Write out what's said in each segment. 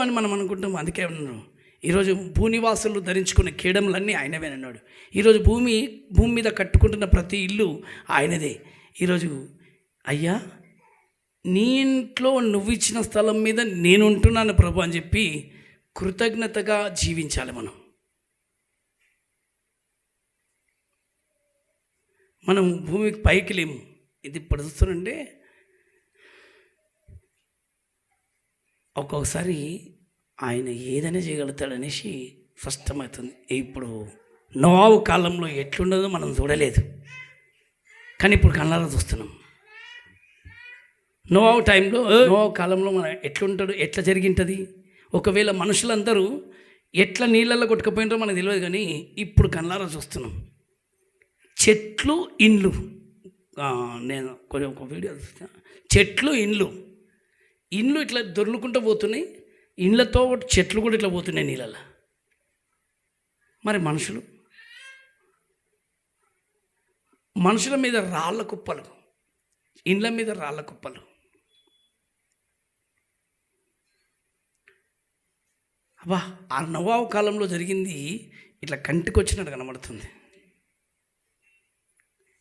అని మనం అనుకుంటాం. అందుకే అన్నాడు ఈరోజు భూనివాసులు ధరించుకునే కీడములన్నీ ఆయనవేనన్నాడు. ఈరోజు భూమి మీద కట్టుకుంటున్న ప్రతి ఇల్లు ఆయనదే. ఈరోజు అయ్యా నీ ఇంట్లో నువ్వు ఇచ్చిన స్థలం మీద నేను ఉంటున్నాను ప్రభు అని చెప్పి కృతజ్ఞతగా జీవించాలి. మనం భూమికి పైకి లేము. ఇది ఇప్పుడు చూస్తుంటే ఒక్కొక్కసారి ఆయన ఏదైనా చేయగలుగుతాడనేసి స్పష్టమవుతుంది. ఇప్పుడు నోవాహు కాలంలో ఎట్లుండదో మనం చూడలేదు, కానీ ఇప్పుడు కళ్ళారా చూస్తున్నాం. నోవాహు టైంలో నోవాహు కాలంలో మనం ఎట్లుంటాడు, ఎట్లా జరిగింటుంది. ఒకవేళ మనుషులందరూ ఎట్లా నీళ్ళల్లో కొట్టుకుపోయినారో మనకు తెలియదు, కానీ ఇప్పుడు కళ్ళారా చూస్తున్నాం. చెట్లు ఇండ్లు, నేను ఒక వీడియో చూస్తా. చెట్లు ఇండ్లు ఇట్లా దొర్లుకుంటూ పోతున్నాయి, ఇండ్లతో చెట్లు కూడా ఇట్లా పోతున్నాయి నీళ్ళల్లో. మరి మనుషుల మీద రాళ్ళ కుప్పలు, ఇండ్ల మీద రాళ్ళ కుప్పలు. అబ్బా, ఆ నోవాహు కాలంలో జరిగింది ఇట్లా కంటికి వచ్చినట్టు కనబడుతుంది.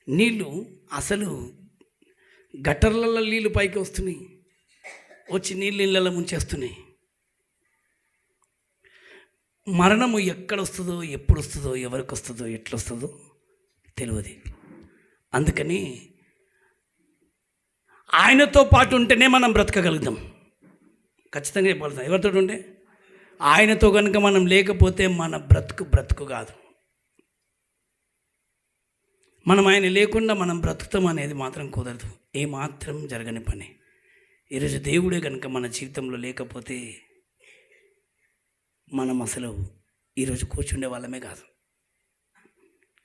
నీళ్ళు అసలు గటర్లలో నీళ్ళు పైకి వస్తున్నాయి, వచ్చి నీళ్ళు ఇళ్ళలో ముంచేస్తున్నాయి. మరణము ఎక్కడ వస్తుందో, ఎప్పుడు వస్తుందో, ఎవరికి వస్తుందో, ఎట్లా వస్తుందో తెలియదు. అందుకని ఆయనతో పాటు ఉంటేనే మనం బ్రతకగలుగుతాం. ఖచ్చితంగా చెప్పగలుగుతాం. ఎవరితో ఉంటే ఆయనతో కనుక మనం లేకపోతే మన బ్రతుకు కాదు. మనం ఆయన లేకుండా మనం బ్రతుకుతాం అనేది మాత్రం కుదరదు, ఏమాత్రం జరగని పని. ఈరోజు దేవుడే కనుక మన జీవితంలో లేకపోతే మనం అసలు ఈరోజు కూర్చుండే వాళ్ళమే కాదు.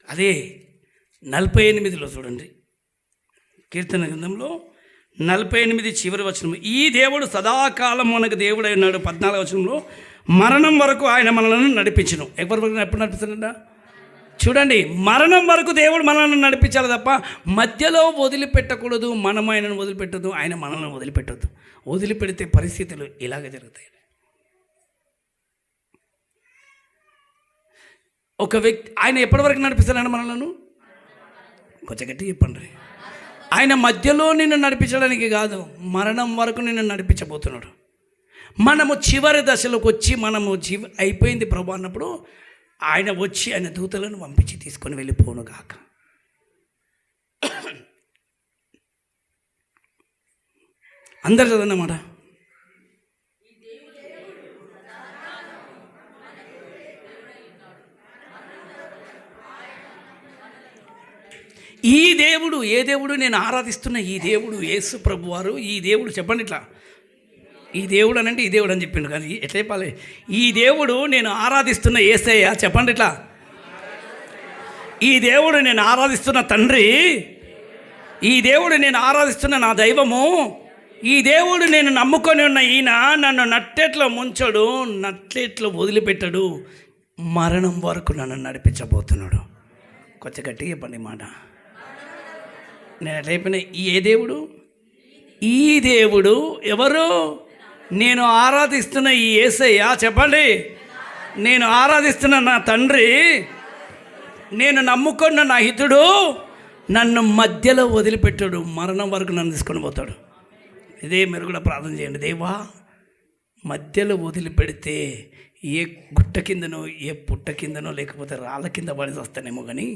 అదే 48లో చూడండి, కీర్తన గ్రంథంలో 48 చివరి వచనం. ఈ దేవుడు సదాకాలం మనకు దేవుడై ఉన్నాడు. 14వ వచనంలో మరణం వరకు ఆయన మనల్ని నడిపించను. ఎవరి వరకు ఎప్పుడు నడిపిస్తాడంట చూడండి. మరణం వరకు దేవుడు మనల్ని నడిపించాలి తప్ప మధ్యలో వదిలిపెట్టకూడదు. మనం ఆయనను వదిలిపెట్టద్దు, ఆయన మనల్ని వదిలిపెట్టద్దు. వదిలిపెడితే పరిస్థితులు ఇలాగ జరుగుతాయి. ఒక వ్యక్తి ఆయన ఎప్పటి వరకు నడిపిస్తాడు మనలను? కొంచెం గట్టి చెప్పండి. ఆయన మధ్యలో నిన్ను నడిపించడానికి కాదు, మరణం వరకు నిన్ను నడిపించబోతున్నాడు. మనము చివరి దశలోకి వచ్చి మనము అయిపోయింది ప్రభు అన్నప్పుడు ఆయన వచ్చి ఆయన దూతలను పంపించి తీసుకొని వెళ్ళిపోను గాక. అందరు చదవన్నమాట. ఈ దేవుడు, ఏ దేవుడు నేను ఆరాధిస్తున్న ఈ దేవుడు యేసు ప్రభు వారు. ఈ దేవుడు చెప్పండి ఇట్లా, ఈ దేవుడు అని అంటే ఈ దేవుడు అని చెప్పిండు, కానీ ఎట్లా చెప్పాలి? ఈ దేవుడు నేను ఆరాధిస్తున్న యేసయ్య. చెప్పండి ఇట్లా, ఈ దేవుడు నేను ఆరాధిస్తున్న తండ్రి, ఈ దేవుడు నేను ఆరాధిస్తున్న నా దైవము, ఈ దేవుడు నేను నమ్ముకొని ఉన్న ఈయన నన్ను నట్టేట్లో ముంచడు, నట్టేట్లో వదిలిపెట్టడు, మరణం వరకు నన్ను నడిపించబోతున్నాడు. కొంచెం గట్టిగా చెప్పండి మాట. నేను రేపిన ఏ దేవుడు? ఈ దేవుడు ఎవరు? నేను ఆరాధిస్తున్న ఈ యేసయ్య. చెప్పండి, నేను ఆరాధిస్తున్న నా తండ్రి, నేను నమ్ముకున్న నా హితుడు నన్ను మధ్యలో వదిలిపెట్టాడు, మరణం వరకు నన్ను తీసుకొని పోతాడు. ఇదే మీరు కూడా ప్రార్థన చేయండి. దేవా, మధ్యలో వదిలిపెడితే ఏ గుట్ట కిందనో, ఏ పుట్ట కిందనో, లేకపోతే రాళ్ళ కింద పడి వస్తానేమో, కానీ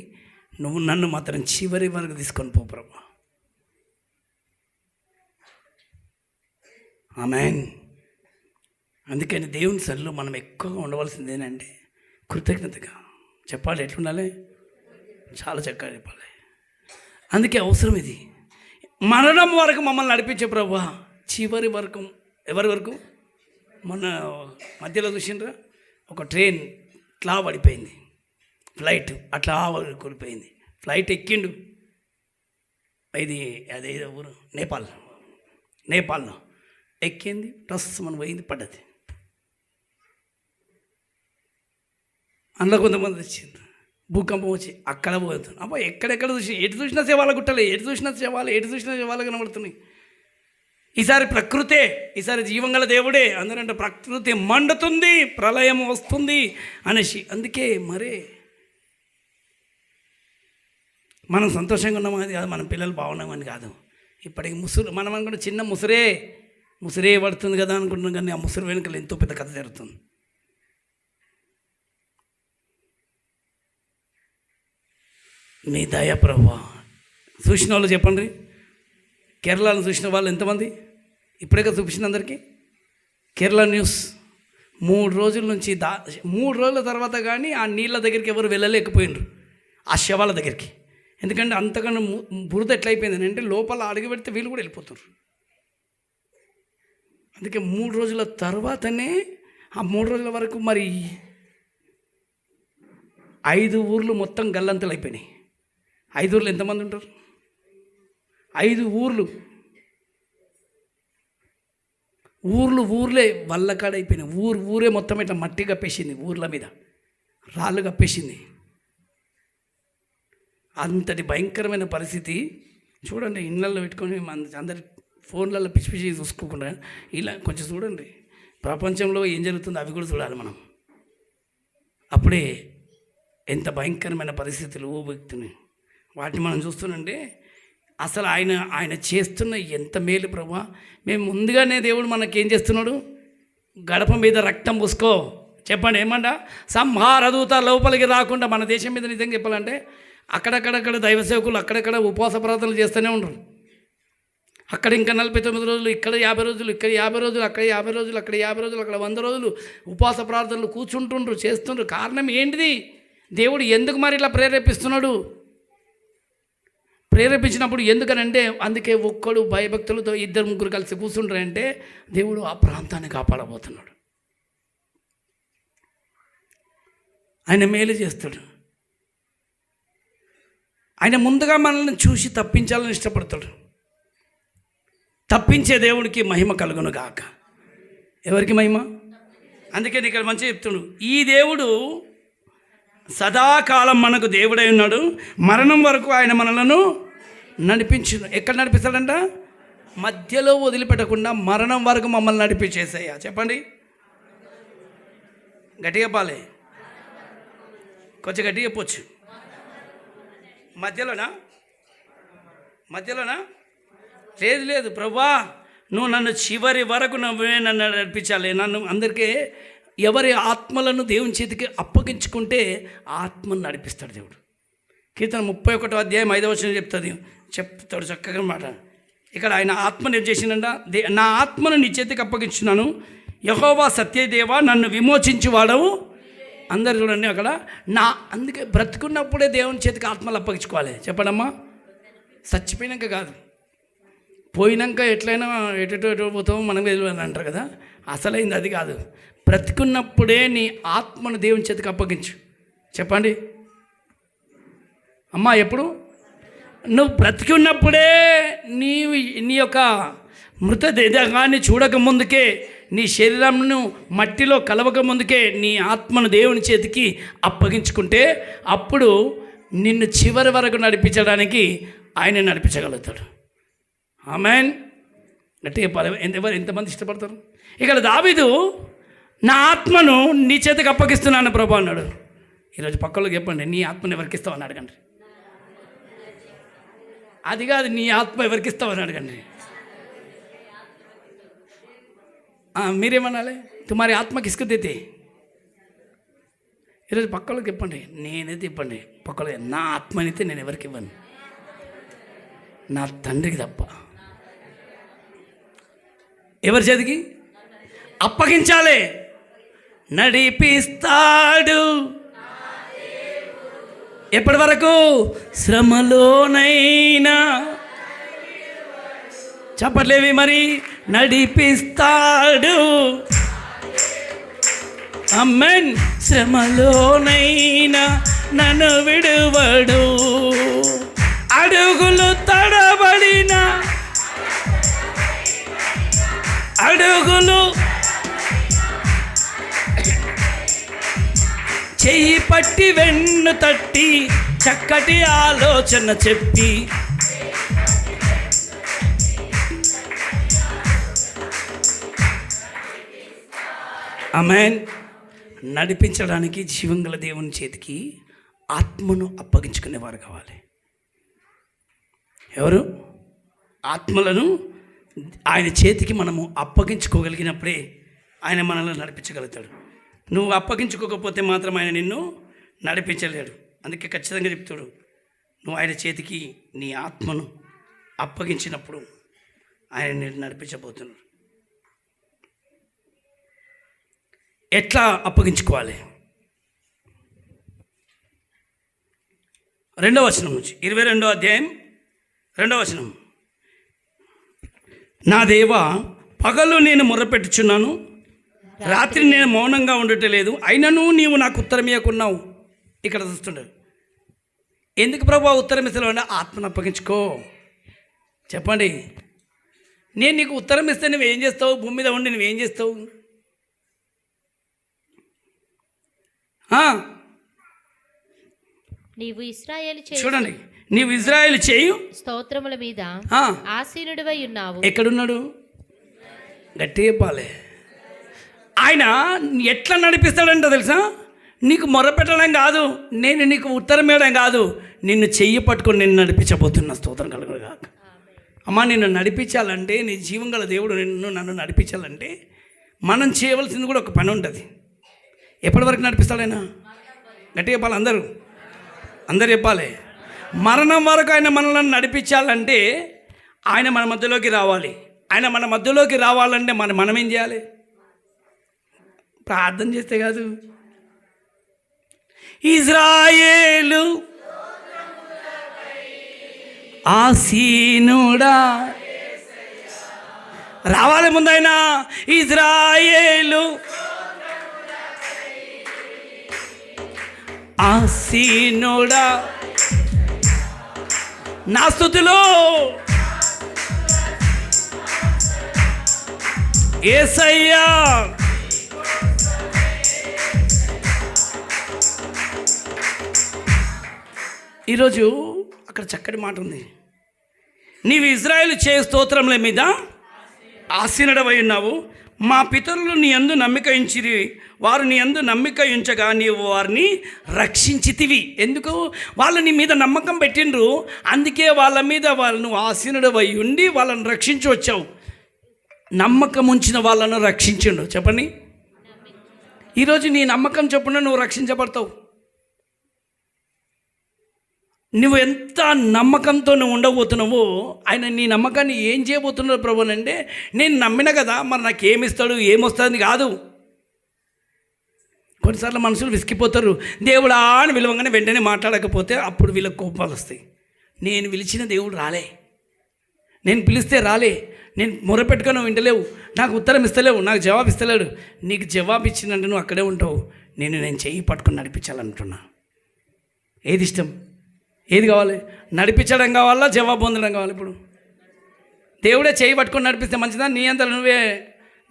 నువ్వు నన్ను మాత్రం చివరి వరకు తీసుకొని పో ప్రభు. ఆమేన్. అందుకని దేవుని సన్నిధిలో మనం ఎక్కువగా ఉండవలసింది ఏంటంటే కృతజ్ఞతగా చెప్పాలి. ఎట్లుండాలి? చాలా చక్కగా చెప్పాలి. అందుకే అవసరం ఇది. మరణం వరకు మమ్మల్ని నడిపించే ప్రభు, చివరి వరకు. ఎవరి వరకు? మొన్న మధ్యలో చూసిండ్రా, ఒక ట్రైన్ ఇట్లా పడిపోయింది, ఫ్లైట్ అట్లా కూలిపోయింది. ఫ్లైట్ ఎక్కిండు, ఇది అదే ఊరు నేపాల్లో ఎక్కింది, ప్లస్ మనం పోయింది, పడ్డది. అందులో కొంతమంది వచ్చింది, భూకంపం వచ్చి అక్కడ పోతుంది. అబ్బా, ఎక్కడెక్కడ చూసి ఎటు చూసినా శవాల గుట్టలే, ఎటు చూసినా శవాలు కనబడుతున్నాయి. ఈసారి ప్రకృతే, ఈసారి జీవంగల దేవుడే. అందరంటే ప్రకృతి మండుతుంది, ప్రళయం వస్తుంది అనేసి. అందుకే మరే మనం సంతోషంగా ఉన్నామని కాదు, మన పిల్లలు బాగున్నామని కాదు. ఇప్పటికి మనం అనుకుంటే చిన్న ముసురే పడుతుంది కదా అనుకుంటున్నాం, కానీ ఆ ముసురు వెనుకలు ఎంతో పెద్ద కథ జరుగుతుంది. నీ దయ ప్రభువా. చూసిన వాళ్ళు చెప్పండి, కేరళను చూసిన వాళ్ళు ఎంతమంది? ఇప్పుడే కదా చూపించిన అందరికీ కేరళ న్యూస్. 3 రోజుల నుంచి 3 రోజుల తర్వాత కానీ ఆ నీళ్ళ దగ్గరికి ఎవరు వెళ్ళలేకపోయినారు, ఆ శవాల దగ్గరికి. ఎందుకంటే అంతకన్నా బురద ఎట్లయిపోయింది అంటే లోపల అడుగు పెడితే వీళ్ళు కూడా వెళ్ళిపోతారు. అందుకే 3 రోజుల తర్వాతనే, ఆ 3 రోజుల వరకు మరి 5 ఊర్లు మొత్తం గల్లంతలు అయిపోయినాయి. 5 ఊర్లు ఎంతమంది ఉంటారు? 5 ఊర్లే వల్లకాడ అయిపోయినాయి. ఊరే మొత్తం ఇట్లా మట్టి కప్పేసింది, ఊర్ల మీద రాళ్ళు కప్పేసింది. అంతటి భయంకరమైన పరిస్థితి. చూడండి, ఇళ్ళల్లో పెట్టుకొని అందరి ఫోన్లలో పిచ్చి పిచ్చి చూసుకోకుండా ఇలా కొంచెం చూడండి, ప్రపంచంలో ఏం జరుగుతుందో అవి కూడా చూడాలి మనం. అప్పుడే ఎంత భయంకరమైన పరిస్థితులు వ్యక్తిని వాటిని మనం చూస్తుంటే అసలు ఆయన చేస్తున్న ఎంత మేలు ప్రభా. మేము ముందుగానే దేవుడు మనకేం చేస్తున్నాడు, గడప మీద రక్తం పూసుకో. చెప్పండి ఏమంటా, సంహారదూత లోపలికి రాకుండా. మన దేశం మీద నిజంగా చెప్పాలంటే అక్కడక్కడ దైవ సేవకులు అక్కడక్కడ ఉపవాస ప్రార్థనలు చేస్తూనే ఉండరు. అక్కడ ఇంకా 49 రోజులు, ఇక్కడ 50 రోజులు, ఇక్కడ 50 రోజులు, అక్కడ 50 రోజులు, అక్కడ 50 రోజులు, అక్కడ 100 రోజులు ఉపవాస ప్రార్థనలు కూర్చుంటుండ్రు, చేస్తుండ్రు. కారణం ఏంటిది? దేవుడు ఎందుకు మరి ఇలా ప్రేరేపిస్తున్నాడు? ప్రేరేపించినప్పుడు ఎందుకనంటే, అందుకే ఒక్కడు భయభక్తులతో 2-3 కలిసి కూర్చుంటారంటే దేవుడు ఆ ప్రాంతాన్ని కాపాడబోతున్నాడు. ఆయన మేలు చేస్తాడు. ఆయన ముందుగా మనల్ని చూసి తప్పించాలని ఇష్టపడతాడు. తప్పించే దేవుడికి మహిమ కలుగును గాక. ఎవరికి మహిమ? అందుకే ఇక్కడ మంచిగా చెప్తున్నాడు, ఈ దేవుడు సదాకాలం మనకు దేవుడై ఉన్నాడు, మరణం వరకు ఆయన మనలను నడిపించు. ఎక్కడ నడిపిస్తాడంట? మధ్యలో వదిలిపెట్టకుండా మరణం వరకు మమ్మల్ని నడిపించేసాయా. చెప్పండి గట్టిగా పాలే, కొంచెం గట్టిగా చెప్పొచ్చు. మధ్యలోనా? లేదు ప్రభువా, నువ్వు నన్ను చివరి వరకు నువ్వే నన్ను నడిపించాలి. నన్ను అందరికీ ఎవరి ఆత్మలను దేవుని చేతికి అప్పగించుకుంటే ఆత్మను నడిపిస్తాడు దేవుడు. కీర్తన 31వ అధ్యాయం 5వ వచనం చెప్తాడు చక్కగా మాట. ఇక్కడ ఆయన ఆత్మను ఏం చేసిందంట, నా ఆత్మను నీ చేతికి అప్పగించున్నాను, యెహోవా సత్యదేవా నన్ను విమోచించువాడవు. అందరు చూడండి అక్కడ అందుకే బ్రతుకున్నప్పుడే దేవుని చేతికి ఆత్మలు అప్పగించుకోవాలి. చెప్పడమ్మా, చచ్చిపోయినాక కాదు. పోయినాక ఎట్లయినా ఎటు పోతామో మనం వెళ్ళాలని అంటారు కదా, అసలైంది అది కాదు. బ్రతుకున్నప్పుడే నీ ఆత్మను దేవుని చేతికి అప్పగించు. చెప్పండి అమ్మా, ఎప్పుడు? నువ్వు బ్రతికున్నప్పుడే నీ యొక్క మృతదేహాన్ని చూడక ముందుకే, నీ శరీరంను మట్టిలో కలవక ముందుకే నీ ఆత్మను దేవుని చేతికి అప్పగించుకుంటే అప్పుడు నిన్ను చివరి వరకు నడిపించడానికి ఆయన నడిపించగలుగుతాడు. ఆమేన్. గట్టిగా ఎంతమంది ఇష్టపడతారు? ఇక్కడ దావీదు నా ఆత్మను నీ చేతికి అప్పగిస్తున్నాను ప్రభు అన్నాడు. ఈరోజు పక్కలో చెప్పండి, నీ ఆత్మను ఎవరికి ఇస్తావని అడగండి. అది కాదు, నీ ఆత్మ ఎవరికి ఇస్తావని అడగండి. మీరేమనాలి? తుమారి ఆత్మకి ఇసుక దేతే. ఈరోజు పక్కలోకి చెప్పండి, నేనైతే ఇవ్వండి. పక్కలో నా ఆత్మనైతే నేను ఎవరికి ఇవ్వను, నా తండ్రికి తప్ప. ఎవరి చేతికి అప్పగించాలి? నడిపిస్తాడు ఎప్పటి వరకు? శ్రమలోనైనా. చెప్పట్లేవి మరి? నడిపిస్తాడు. ఆమేన్. శ్రమలోనైనా నన్ను విడువడు. అడుగులు తడబడిన అడుగులు చెయ్యి పట్టి వెన్ను తట్టి చక్కటి ఆలోచన చెప్పి ఆమేన్. నడిపించడానికి జీవంగల దేవుని చేతికి ఆత్మను అప్పగించుకునేవారు కావాలి. ఎవరు? ఆత్మలను ఆయన చేతికి మనము అప్పగించుకోగలిగినప్పుడే ఆయన మనల్ని నడిపించగలుగుతాడు. నువ్వు అప్పగించుకోకపోతే మాత్రం ఆయన నిన్ను నడిపించలేడు. అందుకే ఖచ్చితంగా చెప్తాడు, నువ్వు ఆయన చేతికి నీ ఆత్మను అప్పగించినప్పుడు ఆయన నిన్ను నడిపించబోతున్నాడు. ఎట్లా అప్పగించుకోవాలి? 2వ వచనం నుంచి 22వ అధ్యాయం 2వ వచనం. నా దేవా, పగలు నేను మొర్రపెట్టుచున్నాను, రాత్రి నేను మౌనంగా ఉండటలేదు, అయినను నీవు నాకు ఉత్తరం ఇవ్వకున్నావు. ఇక్కడ చూస్తుండవు. ఎందుకు ప్రభు ఉత్తరం ఇస్తలేవు అంటే ఆత్మను అప్పగించుకో. చెప్పండి, నేను నీకు ఉత్తరం ఇస్తే నువ్వేం చేస్తావు? భూమి మీద ఉండి నువ్వేం చేస్తావు? నీవు ఇశ్రాయేలు చూడండి, నీవు ఇశ్రాయేలు చేయు స్తోత్రముల మీద ఆసీనుడివై ఉన్నావు. ఎక్కడున్నాడు? గట్టి చెప్పాలి. ఆయన ఎట్లా నడిపిస్తాడంట తెలుసా? నీకు మొరపెట్టడం కాదు, నేను నీకు ఉత్తరం ఇవ్వడం కాదు, నిన్ను చెయ్యి పట్టుకొని నేను నడిపించబోతున్నా. స్తోత్రం కలుగును గాక. అమ్మా, నిన్ను నడిపించాలంటే, నీ జీవం గల దేవుడు నన్ను నడిపించాలంటే మనం చేయవలసింది కూడా ఒక పని ఉంటుంది. ఎప్పటి వరకు నడిపిస్తాడైనా? గట్టి చెప్పాలి. అందరూ చెప్పాలి. మరణం వరకు ఆయన మనల్ని నడిపించాలంటే ఆయన మన మధ్యలోకి రావాలి. ఆయన మన మధ్యలోకి రావాలంటే మనం ఏం చేయాలి? ప్రార్థన చేస్తే కాదు. ఇజ్రాయేలు ఆసీనుడా రావాలి. ముందైనా ఇజ్రాయేలు ఆసీనుడా నా స్తుతిలో యేసయ్యా. ఈరోజు అక్కడ చక్కటి మాట ఉంది. నీవు ఇజ్రాయేలు చేయ స్తోత్రముల మీద ఆసీనుడవై ఉన్నావు. మా పితరులు నీ యందు నమ్మిక ఉంచిరి, వారు నీ యందు నమ్మిక ఉంచగా నీవు వారిని రక్షించితివి. ఎందుకు? వాళ్ళు నీ మీద నమ్మకం పెట్టిండ్రు, అందుకే వాళ్ళ మీద వాళ్ళను ఆసీనుడవై ఉండి వాళ్ళని రక్షించి వచ్చావు. నమ్మకం ఉంచిన వాళ్ళను రక్షించిండు. చెప్పండి, ఈరోజు నీ నమ్మకం చొప్పున నువ్వు రక్షించబడతావు. నువ్వు ఎంత నమ్మకంతో నువ్వు ఉండబోతున్నావో ఆయన నీ నమ్మకాన్ని ఏం చేయబోతున్నాడు ప్రభు అంటే, నేను నమ్మిన కదా, మరి నాకు ఏమిస్తాడు ఏమొస్తుంది కాదు. కొన్నిసార్లు మనుషులు విసిగిపోతారు. దేవుడా అని విలువగానే వెంటనే మాట్లాడకపోతే అప్పుడు వీళ్ళకి కోపాలు వస్తాయి. నేను పిలిచిన దేవుడు రాలే, నేను పిలిస్తే రాలే, నేను మొరపెట్టుకొని వింటలేవు, నాకు ఉత్తరం ఇస్తలేవు, నాకు జవాబు ఇస్తలేడు. నీకు జవాబు ఇచ్చిందంటే నువ్వు అక్కడే ఉంటావు. నేను చెయ్యి పట్టుకొని నడిపించాలంటున్నా. ఏది ఇష్టం? ఏది కావాలి? నడిపించడం కావాలా, జవాబు పొందడం కావాలి? ఇప్పుడు దేవుడే చేయి పట్టుకొని నడిపిస్తే మంచిదా? నీ అంతా నువ్వే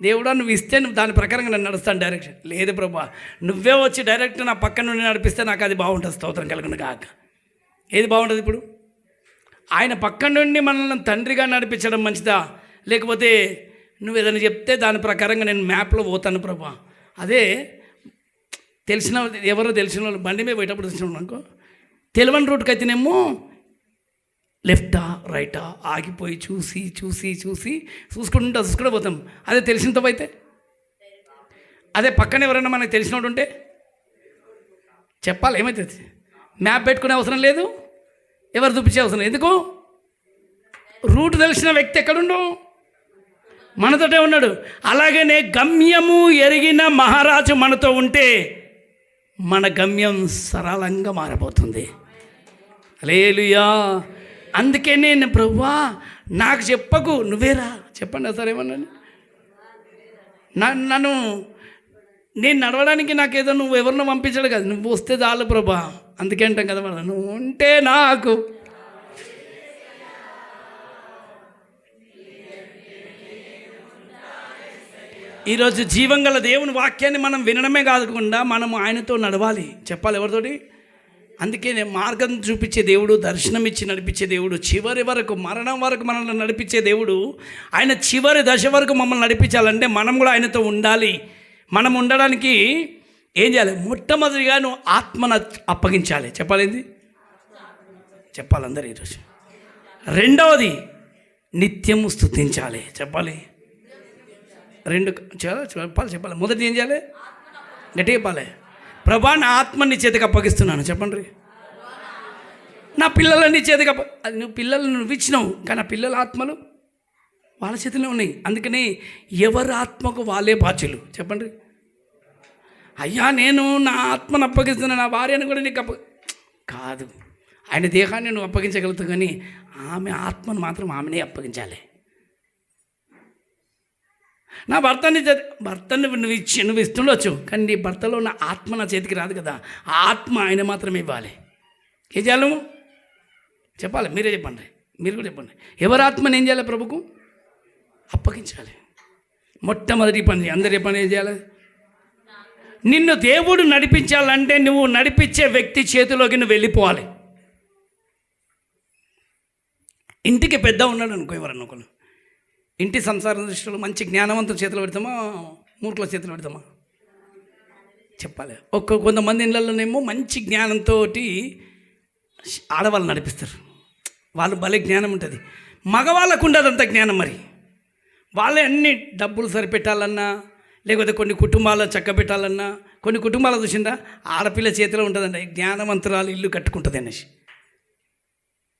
దేవుడా నువ్వు ఇస్తే నువ్వు దాని ప్రకారంగా నేను నడుస్తాను డైరెక్షన్. లేదు ప్రభా, నువ్వే వచ్చి డైరెక్ట్ నా పక్కన నుండి నడిపిస్తే నాకు అది బాగుంటుంది. స్తోత్రం కలుగును గాక. ఏది బాగుంటుంది? ఇప్పుడు ఆయన పక్కన నుండి మనల్ని తండ్రిగా నడిపించడం మంచిదా, లేకపోతే నువ్వు ఏదైనా చెప్తే దాని ప్రకారంగా నేను మ్యాప్లో పోతాను ప్రభా? అదే తెలిసిన ఎవరో తెలిసిన వాళ్ళు బండి మీద పోయేటప్పుడు తెలిసిన అనుకో, తెలియని రూట్కి అయితేనేమో లెఫ్టా రైటా ఆగిపోయి చూసి చూసి చూసి చూసుకుంటూ పోతాం. అదే తెలిసినతో అయితే, అదే పక్కన ఎవరైనా మనకు తెలిసినోడు ఉంటే చెప్పాలి. ఏమవుతుంది? మ్యాప్ పెట్టుకునే అవసరం లేదు, ఎవరు చూపించే అవసరం. ఎందుకు? రూట్ తెలిసిన వ్యక్తి ఎక్కడుండు? మనతోటే ఉన్నాడు. అలాగనే గమ్యము ఎరిగిన మహారాజు మనతో ఉంటే మన గమ్యం సరళంగా మారబోతుంది. హల్లెలూయా. అందుకే నేను ప్రభువా నాకు చెప్పకు, నువ్వేరా. చెప్పండి సార్ ఏమన్నా. నన్ను నేను నడవడానికి నాకేదో నువ్వు ఎవరినో పంపించడు కదా, నువ్వు వస్తే చాలు ప్రభా. అందుకే అంటాం కదా మనం, నువ్వు ఉంటే నాకు. ఈరోజు జీవంగల దేవుని వాక్యాన్ని మనం వినడమే కాకుండా మనం ఆయనతో నడవాలి. చెప్పాలి ఎవరితోటి? అందుకే మార్గం చూపించే దేవుడు, దర్శనం ఇచ్చి నడిపించే దేవుడు, చివరి వరకు మరణం వరకు మనల్ని నడిపించే దేవుడు. ఆయన చివరి దశ వరకు మమ్మల్ని నడిపించాలంటే మనం కూడా ఆయనతో ఉండాలి. మనం ఉండడానికి ఏం చేయాలి? మొట్టమొదటిగా నువ్వు ఆత్మను అప్పగించాలి. చెప్పాలి, చెప్పాలి అందరూ ఈరోజు. రెండవది నిత్యము స్తుతించాలి. చెప్పాలి, రెండు చెప్పాలి. మొదటి ఏం చేయాలి? గట్టి చెప్పాలి. ప్రభా, నా ఆత్మని నీ చేతికి అప్పగిస్తున్నాను. చెప్పండి. నా పిల్లలని చేతికి అది నువ్వు పిల్లలను నువ్వు ఇచ్చినావు, కానీ ఆ పిల్లల ఆత్మలు వాళ్ళ చేతిలో ఉన్నాయి. అందుకని ఎవరి ఆత్మకు వాళ్ళే బాధ్యులు. చెప్పండి. అయ్యా, నేను నా ఆత్మను అప్పగిస్తున్నాను, నా భార్యను కూడా నీకు కాదు. ఆయన దేహాన్ని నువ్వు అప్పగించగలుగుతావు, కానీ ఆమె ఆత్మను మాత్రం ఆమెనే అప్పగించాలి. నా భర్తని నువ్వు ఇస్తుండొచ్చు, కానీ నీ భర్తలో ఉన్న ఆత్మ నా చేతికి రాదు కదా. ఆ ఆత్మ ఆయన మాత్రమే ఇవ్వాలి. ఏం చేయాలి నువ్వు? చెప్పాలి, మీరే చెప్పండి, మీరు కూడా చెప్పండి. ఎవరి ఆత్మని ఏం చేయాలి? ప్రభుకు అప్పగించాలి. మొట్టమొదటి పని అందరు చెప్పండి, ఏం చేయాలి? నిన్ను దేవుడు నడిపించాలంటే నువ్వు నడిపించే వ్యక్తి చేతిలోకి నువ్వు వెళ్ళిపోవాలి. ఇంటికి పెద్ద ఉన్నాడు అనుకో, ఎవరన్నా ఒకరు ఇంటి సంసార దృష్టిలో మంచి జ్ఞానవంతుల చేతిలో పెడతామా, మూర్ఖుల చేతిలో పెడతామా? చెప్పాలి. కొంతమంది ఇళ్ళల్లోనేమో మంచి జ్ఞానంతో ఆడవాళ్ళు నడిపిస్తారు. వాళ్ళు భలే జ్ఞానం ఉంటుంది. మగవాళ్ళకు ఉండదు అంత జ్ఞానం. మరి వాళ్ళే అన్ని డబ్బులు సరిపెట్టాలన్నా, లేకపోతే కొన్ని కుటుంబాలను చక్కబెట్టాలన్నా, కొన్ని కుటుంబాలు చూసిందా ఆడపిల్ల చేతిలో ఉంటుందండి జ్ఞానవంతురాలు ఇల్లు కట్టుకుంటుంది అనేసి.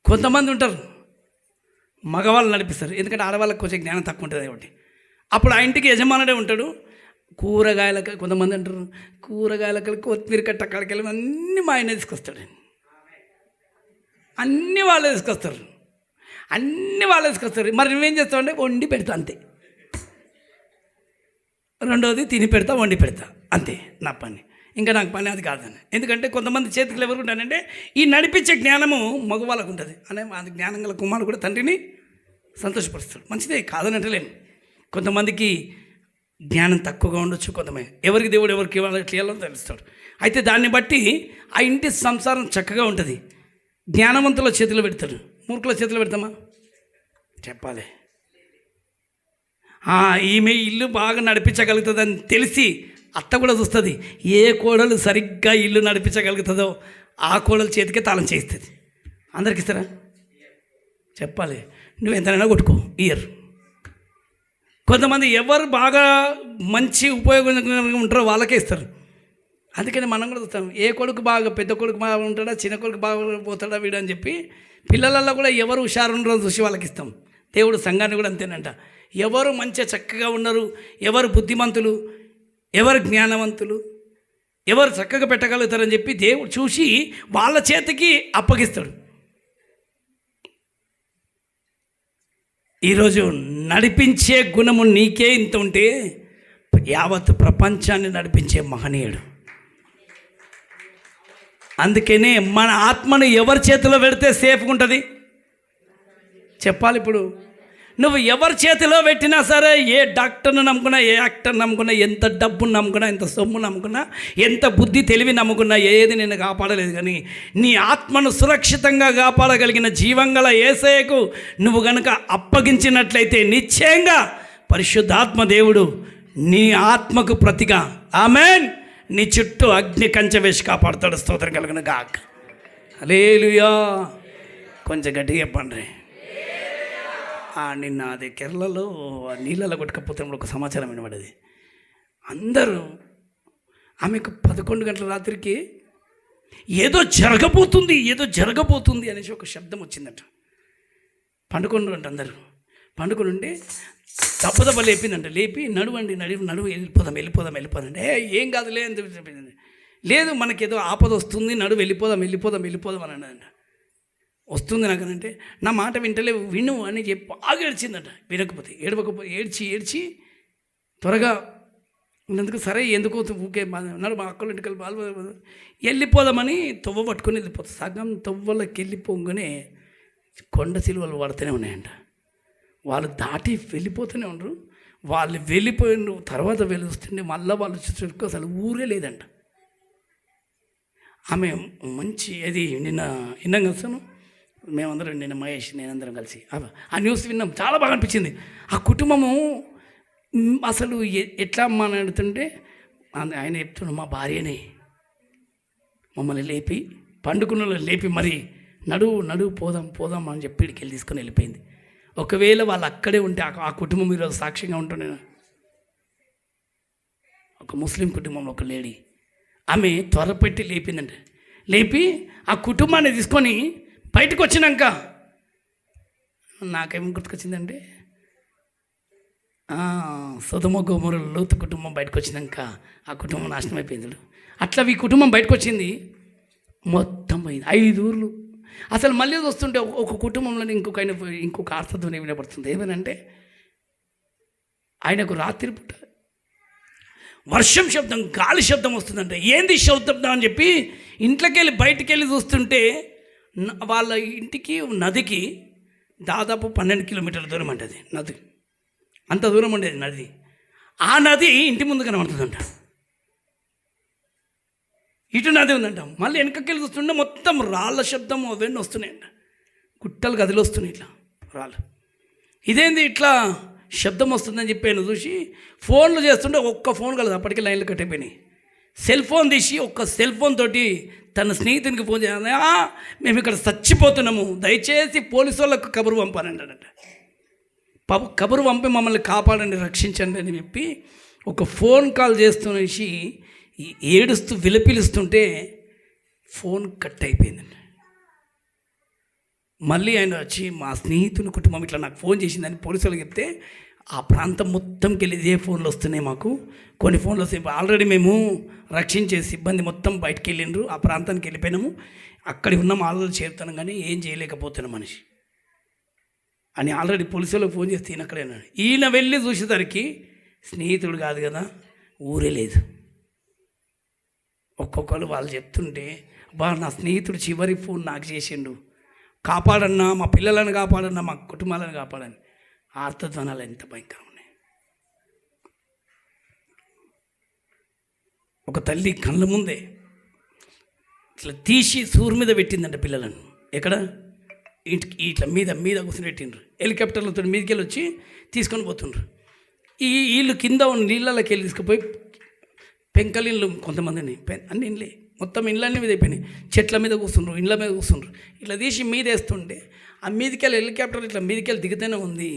కొంతమంది ఉంటారు మగవాళ్ళు నడిపిస్తారు, ఎందుకంటే ఆడవాళ్ళకి కొంచెం జ్ఞానం తక్కువ ఉంటుంది కాబట్టి. అప్పుడు ఆ ఇంటికి యజమానుడే ఉంటాడు. కూరగాయలకి కొంతమంది అంటారు, కూరగాయలకి కొత్తిమీర కట్ట అక్కడికి వెళ్ళి అన్నీ మా ఆయన తీసుకొస్తాడు. అన్నీ వాళ్ళే తీసుకొస్తారు, అన్నీ వాళ్ళే తీసుకొస్తారు. మరి నువ్వేం చేస్తావు అంటే వండి పెడతా అంతే. రెండవది తిని పెడతా, వండి పెడతా అంతే నా పని. ఇంకా నాకు పని అది కాదని. ఎందుకంటే కొంతమంది చేతికి ఎవరు ఉంటానంటే ఈ నడిపించే జ్ఞానము మగవాళ్ళకు ఉంటుంది. అనే అది జ్ఞానం గల కుమారుడు కూడా తండ్రిని సంతోషపరుస్తాడు. మంచిదే, కాదనంటలేను. కొంతమందికి జ్ఞానం తక్కువగా ఉండొచ్చు. కొంతమంది ఎవరికి దేవుడు ఎవరికి ఇవ్వాలో తెలుస్తాడు. అయితే దాన్ని బట్టి ఆ ఇంటి సంసారం చక్కగా ఉంటుంది. జ్ఞానవంతుల చేతిలో పెడతాడు, మూర్ఖుల చేతిలో పెడతామా? చెప్పాలి. ఈమె ఇల్లు బాగా నడిపించగలుగుతుందని తెలిసి అత్త కూడా చూస్తుంది. ఏ కోడలు సరిగ్గా ఇల్లు నడిపించగలుగుతుందో ఆ కోడలు చేతికే తాళం చేస్తుంది. అందరికి ఇస్తారా? చెప్పాలి. నువ్వు ఎంతైనా కొట్టుకో ఇయర్. కొంతమంది ఎవరు బాగా మంచి ఉపయోగంగా ఉంటారో వాళ్ళకే ఇస్తారు. అందుకని మనం కూడా చూస్తాం, ఏ కొడుకు బాగా పెద్ద కొడుకు బాగా ఉంటాడా, చిన్న కొడుకు బాగా పోతాడా వీడు అని చెప్పి పిల్లలలో కూడా ఎవరు హుషారు ఉన్నారో చూసి వాళ్ళకి ఇస్తాం. దేవుడు సంఘాన్ని కూడా అంతేనంట. ఎవరు మంచిగా చక్కగా ఉన్నారు, ఎవరు బుద్ధిమంతులు, ఎవరు జ్ఞానవంతులు, ఎవరు చక్కగా పెట్టగలుగుతారని చెప్పి దేవుడు చూసి వాళ్ళ చేతికి అప్పగిస్తాడు. ఈరోజు నడిపించే గుణము నీకే ఇంత ఉంటే యావత్ ప్రపంచాన్ని నడిపించే మహనీయుడు. అందుకనే మన ఆత్మను ఎవరి చేతిలో పెడితే సేఫ్గా ఉంటుంది? చెప్పాలి. ఇప్పుడు నువ్వు ఎవరి చేతిలో పెట్టినా సరే, ఏ డాక్టర్ను నమ్ముకున్నా, ఏ యాక్టర్ నమ్ముకున్నా, ఎంత డబ్బును నమ్ముకున్నా, ఎంత సొమ్ము నమ్ముకున్నా, ఎంత బుద్ధి తెలివి నమ్ముకున్నా, ఏది నిన్ను కాపాడలేదు. కానీ నీ ఆత్మను సురక్షితంగా కాపాడగలిగిన జీవంగల యేసయ్యకు నువ్వు గనుక అప్పగించినట్లయితే నిశ్చయంగా పరిశుద్ధాత్మ దేవుడు నీ ఆత్మకు ప్రతిగా ఆమేన్ నీ చుట్టూ అగ్ని కంచె వేసి కాపాడుతాడు. స్తోత్రం కలుగును గాక. హల్లెలూయా. కొంచెం గట్టిగా చెప్పండి. నిన్న అది కేరళలో నీళ్ళలో కొట్టుకపోతున్నప్పుడు ఒక సమాచారం వినబడేది. అందరూ ఆమెకు 11 గంటల రాత్రికి ఏదో జరగబోతుంది అనేసి ఒక శబ్దం వచ్చిందట. పండుకొండంట. అందరూ పండుకొని ఉంటే దెబ్బ లేపిందంట. లేపి నడువు వెళ్ళిపోదాం. ఏం కాదులే అని చెప్పిందండి. లేదు, మనకేదో ఆపద వస్తుంది, వెళ్ళిపోదాం అని అన్నదంట. వస్తుంది నాకనంటే నా మాట వింటలేవు, విను అని చెప్పి బాగా ఏడ్చిందట. ఏడవకపోతే ఏడ్చి త్వరగా ఉన్నందుకు సరే ఎందుకు ఊకే అన్నాడు. మా అక్కలు ఇంటికి వెళ్ళిపోదామని తొవ్వ పట్టుకొని వెళ్ళిపోతుంది. సగం తొవ్వలకి వెళ్ళిపోగానే కొండ సిలువలు పడుతూనే ఉన్నాయంట. వాళ్ళు దాటి వెళ్ళిపోతూనే ఉండరు. వాళ్ళు వెళ్ళిపోయిన తర్వాత వెళ్ళొస్తుండే మళ్ళీ వాళ్ళు చుట్టూ అసలు ఊరే లేదంట. ఆమె మంచి అది నిన్న విన్నాం కలిసాను మేమందరం, నిన్న మహేష్ నేనందరం కలిసి ఆ న్యూస్ విన్నాం. చాలా బాగా అనిపించింది. ఆ కుటుంబము అసలు ఎట్లా మాట్లాడుతుంటే ఆయన చెప్తున్నాడు, మా భార్యనే మమ్మల్ని లేపి పండుకున్న లేపి మరి నడువు పోదాం అని చెప్పి ఇక్కడికి వెళ్ళి తీసుకొని వెళ్ళిపోయింది. ఒకవేళ వాళ్ళు అక్కడే ఉంటే ఆ కుటుంబం ఈరోజు సాక్ష్యంగా ఉంటుండే. ఒక ముస్లిం కుటుంబంలో ఒక లేడీ, ఆమె త్వరపెట్టి లేపిందంటే, లేపి ఆ కుటుంబాన్ని తీసుకొని బయటకు వచ్చినాక నాకేం గుర్తుకొచ్చిందంటే, సొదొమ గొమొర లోతు కుటుంబం బయటకు వచ్చినాక ఆ కుటుంబం నాశనం అయిపోయింది. అట్లా ఈ కుటుంబం బయటకు వచ్చింది, మొత్తం పోయింది. 5 ఊర్లు. అసలు మళ్ళీ వస్తుంటే ఒక కుటుంబంలో ఇంకొక అర్థధ్వని వినపడుతుంది. ఏమనంటే, ఆయనకు రాత్రిపూట వర్షం శబ్దం, గాలి శబ్దం వస్తుందంటే, ఏంది శబ్దం అని చెప్పి ఇంట్లోకి వెళ్ళి బయటికి వెళ్ళి చూస్తుంటే వాళ్ళ ఇంటికి నదికి దాదాపు 12 కిలోమీటర్ల దూరం అంటది నది. అంత దూరం ఉండేది నది. ఆ నది ఇంటి ముందు కనబడుతుందంట. ఇటు నది ఉందంట. మళ్ళీ వెనకకి వెళ్ళి చూస్తుంటే మొత్తం రాళ్ళ శబ్దం అవన్నీ వస్తున్నాయంట. గుట్టలు గదిలో వస్తున్నాయి ఇట్లా రాళ్ళు. ఇదేంది ఇట్లా శబ్దం వస్తుందని చెప్పి ఆయన చూసి ఫోన్లు చేస్తుంటే ఒక్క ఫోన్ కలదు, అప్పటికే లైన్లు కట్టయిపోయినాయి. సెల్ ఫోన్ తీసి ఒక్క సెల్ ఫోన్ తోటి తన స్నేహితునికి ఫోన్ చేయాలి, మేము ఇక్కడ చచ్చిపోతున్నాము, దయచేసి పోలీసు వాళ్ళకు కబురు పంపానంటాడట. కబురు పంపి మమ్మల్ని కాపాడండి, రక్షించండి అని చెప్పి ఒక ఫోన్ కాల్ చేస్తునేసి ఏడుస్తూ విలపిలుస్తుంటే ఫోన్ కట్ అయిపోయిందండి. మళ్ళీ ఆయన వచ్చి మా స్నేహితుని కుటుంబం ఇట్లా నాకు ఫోన్ చేసిందని పోలీసు వాళ్ళకి చెప్తే, ఆ ప్రాంతం మొత్తంకి వెళ్ళి ఇదే ఫోన్లు వస్తున్నాయి, మాకు కొన్ని ఫోన్లు వస్తాయి, ఆల్రెడీ మేము రక్షించే సిబ్బంది మొత్తం బయటికి వెళ్ళిండ్రు, ఆ ప్రాంతానికి వెళ్ళిపోయినాము, అక్కడికి ఉన్నాము, ఆల్రెడీ చేరుతాను కానీ ఏం చేయలేకపోతున్నాం మనిషి అని ఆల్రెడీ పోలీసు వాళ్ళకి ఫోన్ చేస్తే ఈయన అక్కడేనా. ఈయన వెళ్ళి చూసేసరికి స్నేహితుడు కాదు కదా, ఊరే లేదు. ఒక్కొక్కరు వాళ్ళు చెప్తుంటే, నా స్నేహితుడు చివరి ఫోన్ నాకు చేసిండు, కాపాడన్నా, మా పిల్లలను కాపాడన్నా, మా కుటుంబాలను కాపాడని. ఆర్తధ్వనాలు ఎంత భయంకరంగా ఉన్నాయి. ఒక తల్లి కళ్ళ ముందే ఇట్లా తీసి సూరు మీద పెట్టిందంట పిల్లలను. ఎక్కడ? ఇంటికి ఇట్లా మీద కూర్చొని పెట్టిండ్రు. హెలికాప్టర్లతో మీదకి వెళ్ళి వచ్చి తీసుకొని పోతుండ్రు. వీళ్ళు కింద ఉన్న నీళ్ళకి వెళ్ళి తీసుకుపోయి పెంకలిళ్ళు కొంతమందిని అన్ని ఇండ్లే మొత్తం ఇండ్లన్నీ మీద అయిపోయినాయి. చెట్ల మీద కూర్చుండ్రు, ఇండ్ల మీద కూర్చుండ్రు. ఇట్లా తీసి మీద వేస్తుంటే ఆ మీదకెళ్ళి హెలికాప్టర్ ఇట్లా మీదకెళ్ళి దిగుతూనే ఉంది.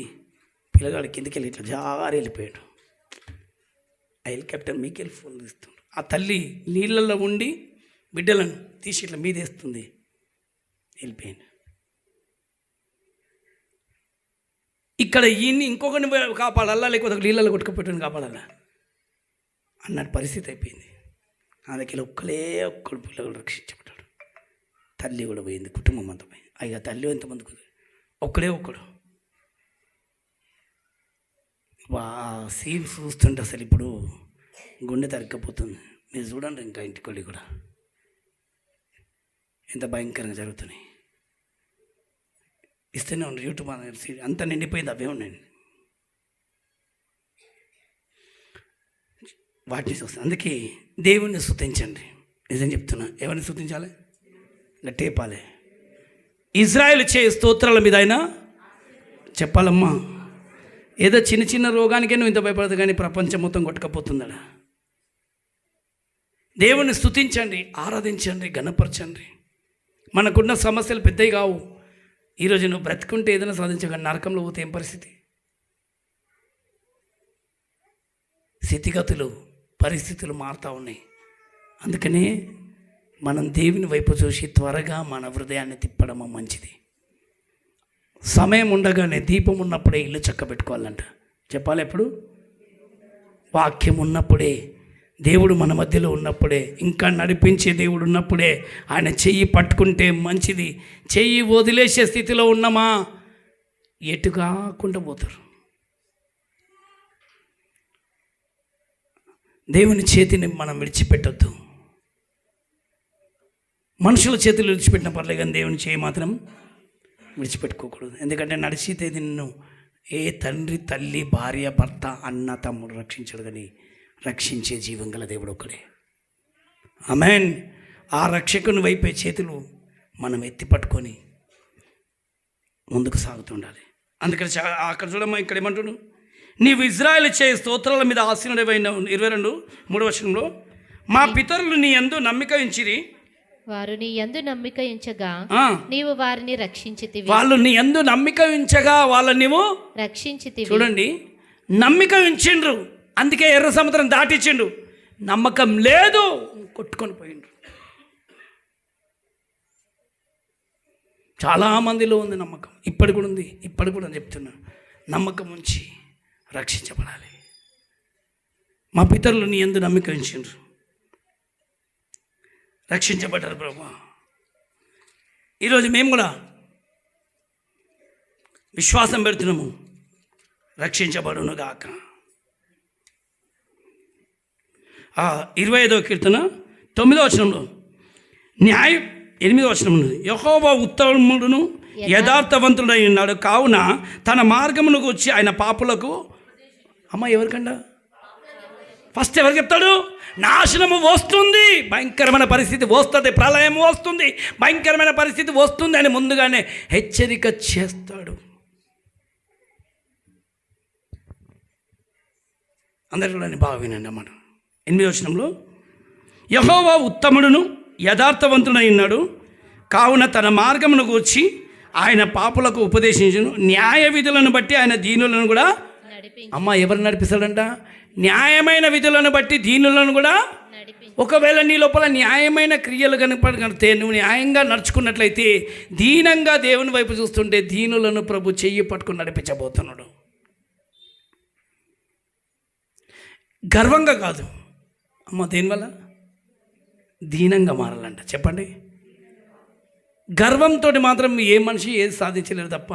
పిల్లగాడు కిందకెళ్ళి ఇట్లా జారి వెళ్ళిపోయాడు. ఆ హెలికాప్టర్ మీకెళ్ళి ఫోన్ తీస్తుండ్రు. ఆ తల్లి నీళ్ళల్లో ఉండి బిడ్డలను తీసి ఇట్లా మీద వేస్తుంది, వెళ్ళిపోయాడు. ఇక్కడ ఈయన్ని ఇంకొకరిని కాపాడాలా, లేకపోతే నీళ్ళలో కొట్టుకుపెట్టుని కాపాడాలా అన్నట్టు పరిస్థితి అయిపోయింది. అందుకే ఒక్కడు పిల్లలు రక్షించబడ్డాడు. తల్లి కూడా పోయింది, కుటుంబం అంతా పోయింది. అయ్యా తల్లి ఎంతమందికి ఒక్కడు. సీన్ చూస్తుంటే అసలు ఇప్పుడు గుండె తరక్కపోతుంది. మీరు చూడండి, ఇంకా ఇంటికొల్లి కూడా ఎంత భయంకరంగా జరుగుతున్నాయి. ఇస్తూనే ఉండే యూట్యూబ్ అంతా నిండిపోయింది, అవే ఉన్నాయండి. వాటిని చూస్తాను. అందుకే దేవుణ్ణి స్తుతించండి. నిజం చెప్తున్నా, ఎవరిని స్తుతించాలి? గట్టేపాలి. ఇజ్రాయేల్ చే స్తోత్రాల మీద ఆయన చెప్పాలమ్మా. ఏదో చిన్న రోగానికే నువ్వు ఇంత భయపడదు, కానీ ప్రపంచం మొత్తం కొట్టుకపోతుందడా. దేవుణ్ణి స్తుతించండి, ఆరాధించండి, ఘనపరచండి. మనకున్న సమస్యలు పెద్దవి కావు. ఈరోజు నువ్వు బ్రతుకుంటే ఏదైనా సాధించగలను, నరకంలో పోతే ఏం పరిస్థితి? స్థితిగతులు, పరిస్థితులు మారుతూ ఉన్నాయి. అందుకనే మనం దేవుని వైపు చూసి త్వరగా మన హృదయాన్ని తిప్పడం మంచిది. సమయం ఉండగానే, దీపం ఉన్నప్పుడే ఇల్లు చక్కబెట్టుకోవాలంట. చెప్పాలి ఎప్పుడు? వాక్యం ఉన్నప్పుడే, దేవుడు మన మధ్యలో ఉన్నప్పుడే, ఇంకా నడిపించే దేవుడు ఉన్నప్పుడే ఆయన చెయ్యి పట్టుకుంటే మంచిది. చెయ్యి వదిలేసే స్థితిలో ఉన్నామా ఎటు కాకుండా పోతారు. దేవుని చేతిని మనం విడిచిపెట్టొద్దు. మనుషుల చేతులు విడిచిపెట్టిన పర్లేదు, కానీ దేవుని చేయి మాత్రం విడిచిపెట్టుకోకూడదు. ఎందుకంటే నడిచితే నిన్ను ఏ తండ్రి, తల్లి, భార్య, భర్త, అన్న, తమ్ముడు రక్షించడు, కానీ రక్షించే జీవం గల దేవుడు ఒక్కడే. ఆమేన్. ఆ రక్షకుని వైపే చేతులు మనం ఎత్తి పట్టుకొని ముందుకు సాగుతుండాలి. అందుకని అక్కడ చూడమ్మా, ఇక్కడ ఏమంటున్నాడు? నీవు ఇజ్రాయేలు చేయి స్తోత్రాల మీద ఆసీనుడవైన 22 వచనంలో మా పితరులు నీ యందు నమ్మిక ఉంచిరి, వారు నీ యందు నమ్మిక ఉంచగా నీవు వారిని రక్షించితివి. వాళ్ళు నీ యందు నమ్మిక ఉంచగా వాళ్ళని నీవు రక్షించితివి. చూడండి, నమ్మిక ఉంచిండ్రు, అందుకే ఎర్ర సముద్రం దాటించిండు. నమ్మకం లేదు, కొట్టుకొని పోయిండ్రు. చాలామందిలో ఉంది నమ్మకం, ఇప్పటి కూడా ఉంది, ఇప్పటి కూడా చెప్తున్నా. నమ్మకం ఉంచి రక్షించబడాలి. మా పితరులు నీ యందు నమ్మిక ఉంచిండ్రు, రక్షించబడ్డారు ప్రభు. ఈరోజు మేము కూడా విశ్వాసం పెడుతున్నాము, రక్షించబడును గాక. 25వ కీర్తన 9వ వచనంలో 8వ వచనం ఉన్నది. యెహోవా ఉత్తముడును యథార్థవంతుడై ఉన్నాడు, కావున తన మార్గమునకు వచ్చి ఆయన పాపులకు ఎవరికండా ఫస్ట్ ఎవరు చెప్తాడు? నాశనము వస్తుంది, భయంకరమైన పరిస్థితి వస్తుంది, ప్రళయం వస్తుంది, భయంకరమైన పరిస్థితి వస్తుంది అని ముందుగానే హెచ్చరిక చేస్తాడు. అందరూ చూడండి, బాగా వినండి అన్నమాట. 8వ వచనంలో యెహోవా ఉత్తముడును యథార్థవంతుడై ఉన్నాడు, కావున తన మార్గమునకు వచ్చి ఆయన పాపులకు ఉపదేశించును, న్యాయ విధులను బట్టి ఆయన దీనులను కూడా ఎవరు నడిపిస్తాడంట? న్యాయమైన విధులను బట్టి దీనులను కూడా. ఒకవేళ నీ లోపల న్యాయమైన క్రియలు కనపడితే, నువ్వు న్యాయంగా నడుచుకున్నట్లయితే, దీనంగా దేవుని వైపు చూస్తుంటే దీనులను ప్రభు చెయ్యి పట్టుకుని నడిపించబోతున్నాడు. గర్వంగా కాదు దేనివల్ల? దీనంగా మారాలంట. చెప్పండి, గర్వంతో మాత్రం ఏ మనిషి ఏది సాధించలేరు తప్ప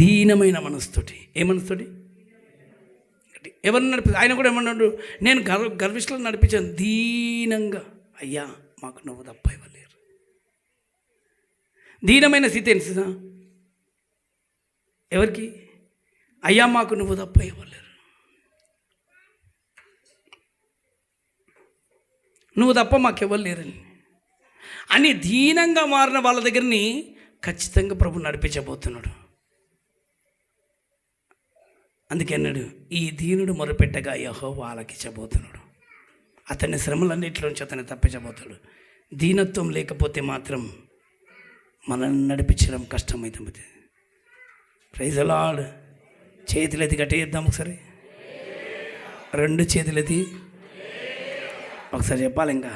దీనమైన మనసుతోటి. ఏ మనసుతోటి? ఎవరిని నడిపి ఆయన కూడా ఏమన్నాడు? నేను గర్విష్ఠులను నడిపించాను దీనంగా. అయ్యా మాకు నువ్వు తప్ప ఇవ్వలేరు. దీనమైన స్థితి ఏంటి? ఎవరికి? అయ్యా మాకు నువ్వు తప్ప ఇవ్వలేరు, నువ్వు తప్ప మాకెవ్వరు లేరని అని దీనంగా మారిన వాళ్ళ దగ్గరని ఖచ్చితంగా ప్రభు నడిపించబోతున్నాడు. అందుకే అన్నాడు, ఈ దీనుడు మొరపెట్టగా యెహోవా ఆలకించబోతున్నాడు, అతని శ్రమలన్నింటిలోంచి అతన్ని తప్పించబోతాడు. దీనత్వం లేకపోతే మాత్రం మనల్ని నడిపించడం కష్టమవుతుంది. Praise the Lord. చేతులెత్తి గట్టిద్దాం ఒకసారి, 2 చేతులెత్తి ఒకసారి చెప్పాలి. ఇంకా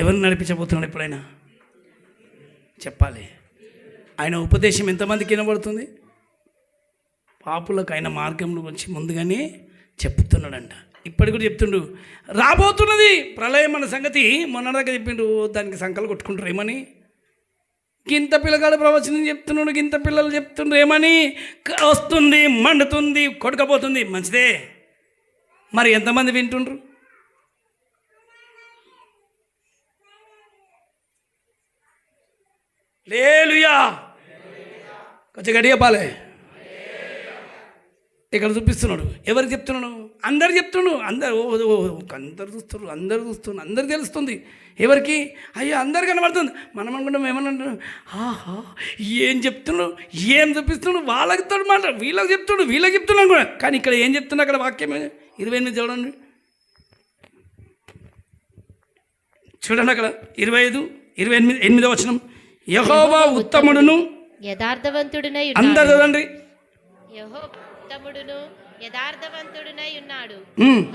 ఎవరిని నడిపించబోతున్నాడు? ఎప్పుడైనా చెప్పాలి. ఆయన ఉపదేశం ఎంతమందికి వినబడుతుంది? పాపులకు ఆయన మార్గంలో గురించి ముందుగానే చెప్తున్నాడంట. ఇప్పటికి కూడా చెప్తుండు, రాబోతున్నది ప్రళయం అన్న సంగతి మొన్నదాకా చెప్పిండు. దానికి సంకలు కొట్టుకుంటారు ఏమని? గింత పిల్లగాడు ప్రవచనం చెప్తున్నాడు, గింత పిల్లలు చెప్తుండ్రు ఏమని? వస్తుంది, మండుతుంది, కొట్టుకపోతుంది. మంచిదే, మరి ఎంతమంది వింటుండ్రు? హల్లెలూయా. కొంచెం గట్టిగా చెప్పాలి. ఇక్కడ చూపిస్తున్నాడు. ఎవరికి చెప్తున్నాడు? అందరు చెప్తున్నాడు. అందరు చూస్తున్నారు, అందరు తెలుస్తుంది. ఎవరికి? అయ్యో అందరు కనబడుతుంది. మనం అనుకుంటాం ఏమన్నా, ఆహా ఏం చెప్తున్నాడు, ఏం చూపిస్తున్నాడు, వాళ్ళకి తోడు మాట, వీళ్ళకి చెప్తున్నాడు, వీళ్ళకి చెప్తున్నాడు కూడా. కానీ ఇక్కడ ఏం చెప్తున్నా? అక్కడ వాక్యం 28 చూడండి, చూడండి అక్కడ 28వ వచనం. యెహోవా ఉత్తముడును యథార్థవంతుడునై అందరు చూడండి, ఉత్తముడును యథార్థవంతుడునై ఉన్నాడు,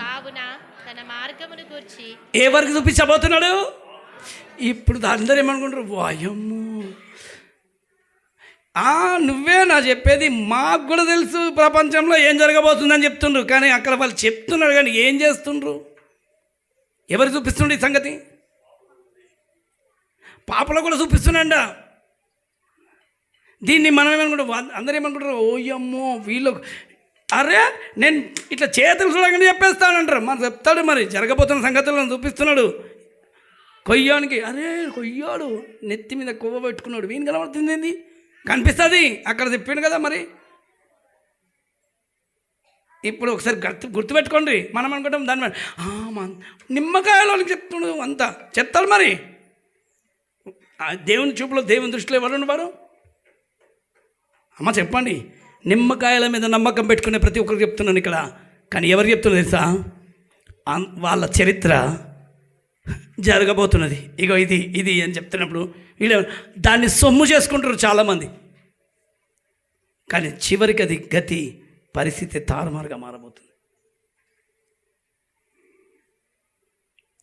కావున తన మార్గమును గూర్చి ఎవరికి చూపించబోతున్నాడు? ఇప్పుడు అందరూ ఏమనుకుంటారు? వాయమ్ము నువ్వే నా చెప్పేది, మాకు కూడా తెలుసు ప్రపంచంలో ఏం జరగబోతుందని చెప్తుండ్రు. కానీ అక్కడ వాళ్ళు చెప్తున్నారు, కానీ ఏం చేస్తుండ్రు? ఎవరు చూపిస్తుండ్రు ఈ సంగతి? పాపలో కూడా చూపిస్తున్నాండ. దీన్ని మనం ఏమనుకుంటాం? అందరూ ఏమనుకుంటారు? ఓయమ్మో వీళ్ళు, అరే నేను ఇట్లా చేతులు చూడగానే చెప్పేస్తానంటారు. మనం చెప్తాడు, మరి జరగబోతున్న సంగతులను చూపిస్తున్నాడు. కొయ్యానికి, అరే కొయ్యాడు నెత్తి మీద కొవ్వ పెట్టుకున్నాడు, వీని కనబడుతుంది ఏంది? కనిపిస్తుంది, అక్కడ చెప్పిండు కదా. మరి ఇప్పుడు ఒకసారి గుర్తుపెట్టుకోండి. మనం అనుకుంటాం దాని మీద నిమ్మకాయలోనికి చెప్తున్నాడు, అంతా చెప్తాడు. మరి దేవుని చూపులో, దేవుని దృష్టిలో ఎవరు వారు? అమ్మ చెప్పండి, నిమ్మకాయల మీద నమ్మకం పెట్టుకునే ప్రతి ఒక్కరికి చెప్తున్నాను ఇక్కడ. కానీ ఎవరు చెప్తున్నారు తెలుసా? వాళ్ళ చరిత్ర జరగబోతున్నది, ఇగో ఇది ఇది అని చెప్తున్నప్పుడు వీళ్ళు దాన్ని సొమ్ము చేసుకుంటారు చాలామంది. కానీ చివరికి అది గతి పరిస్థితి తారుమారుగా మారబోతుంది.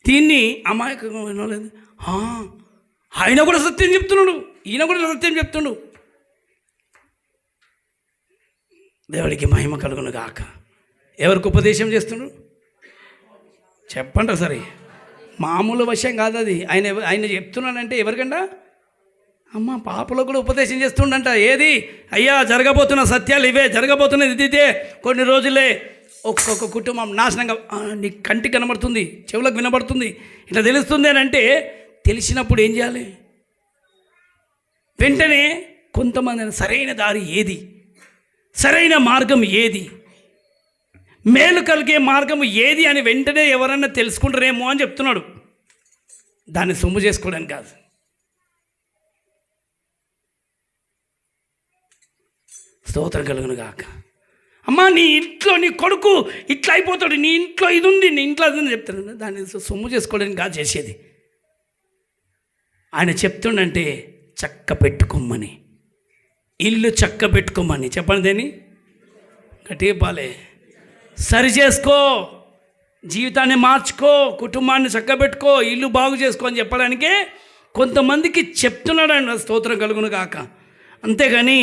దీన్ని అమాయకంగా వినలేదు. ఆయన కూడా సత్యం చెప్తున్నాడు, ఈయన కూడా సత్యం చెప్తున్నాడు. దేవుడికి మహిమ కలుగును గాక. ఎవరికి ఉపదేశం చేస్తున్నాడు చెప్పండి సరే. మామూలు విషయం కాదు అది. ఆయన చెప్తున్నాడంటే ఎవరికంట? అమ్మ పాపలకు కూడా ఉపదేశం చేస్తుండంట. ఏది? అయ్యా జరగబోతున్న సత్యాలు ఇవే, జరగబోతున్నది ఇదే. కొన్ని రోజులే ఒక్కొక్క కుటుంబం నాశనంగా నీ కంటికి కనబడుతుంది, చెవులకు వినబడుతుంది, ఇట్లా తెలుస్తుంది అని అంటే తెలిసినప్పుడు ఏం చేయాలి? వెంటనే కొంతమంది సరైన దారి ఏది, సరైన మార్గం ఏది, మేలు కలిగే మార్గం ఏది అని వెంటనే ఎవరన్నా తెలుసుకుంటారేమో అని చెప్తున్నాడు. దాన్ని సొమ్ము చేసుకోవడానికి కాదు. స్తోత్రం కలుగును గాక. అమ్మా నీ ఇంట్లో నీ కొడుకు ఇట్లా అయిపోతాడు, నీ ఇంట్లో ఇది ఉంది, నీ ఇంట్లో అది ఉంది చెప్తాడు. దాన్ని సొమ్ము చేసుకోవడానికి కాదు చేసేది. ఆయన చెప్తుండంటే చక్క పెట్టుకోమని, ఇల్లు చక్క పెట్టుకోమని. చెప్పండి దేని గట్టిగా పాలే. సరి చేసుకో, జీవితాన్ని మార్చుకో, కుటుంబాన్ని చక్కబెట్టుకో, ఇల్లు బాగు చేసుకో అని చెప్పడానికే కొంతమందికి చెప్తున్నాడు ఆయన. స్తోత్రం కలుగును గాక. అంతేగాని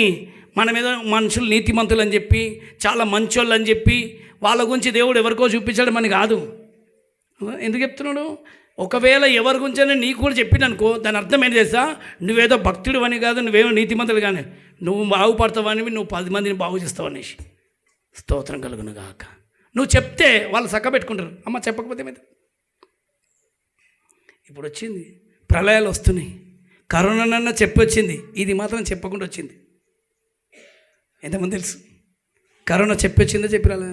మన మీద మనుషులు నీతిమంతులు అని చెప్పి, చాలా మంచోళ్ళు అని చెప్పి వాళ్ళ గురించి దేవుడు ఎవరికో చూపించడం అని కాదు. ఎందుకు చెప్తున్నాడు? ఒకవేళ ఎవరి గురించైనా నీకు కూడా చెప్పిననుకో, దాని అర్థం ఏంటి తెలుసా? నువ్వేదో భక్తుడు అని కాదు, నువ్వేమో నీతిమంతులు కానీ, నువ్వు బాగుపడతావని, నువ్వు 10 మందిని బాగు చేస్తావు అనేసి. స్తోత్రం కలుగును గాక. నువ్వు చెప్తే వాళ్ళు చక్కబెట్టుకుంటారు. అమ్మ చెప్పకపోతే మీద ఇప్పుడు వచ్చింది, ప్రళయాలు వస్తున్నాయి, కరోనా చెప్పి వచ్చింది, ఇది మాత్రం చెప్పకుండా వచ్చింది. ఎంతమంది తెలుసు? కరోనా చెప్పి వచ్చిందో చెప్పిరాలా?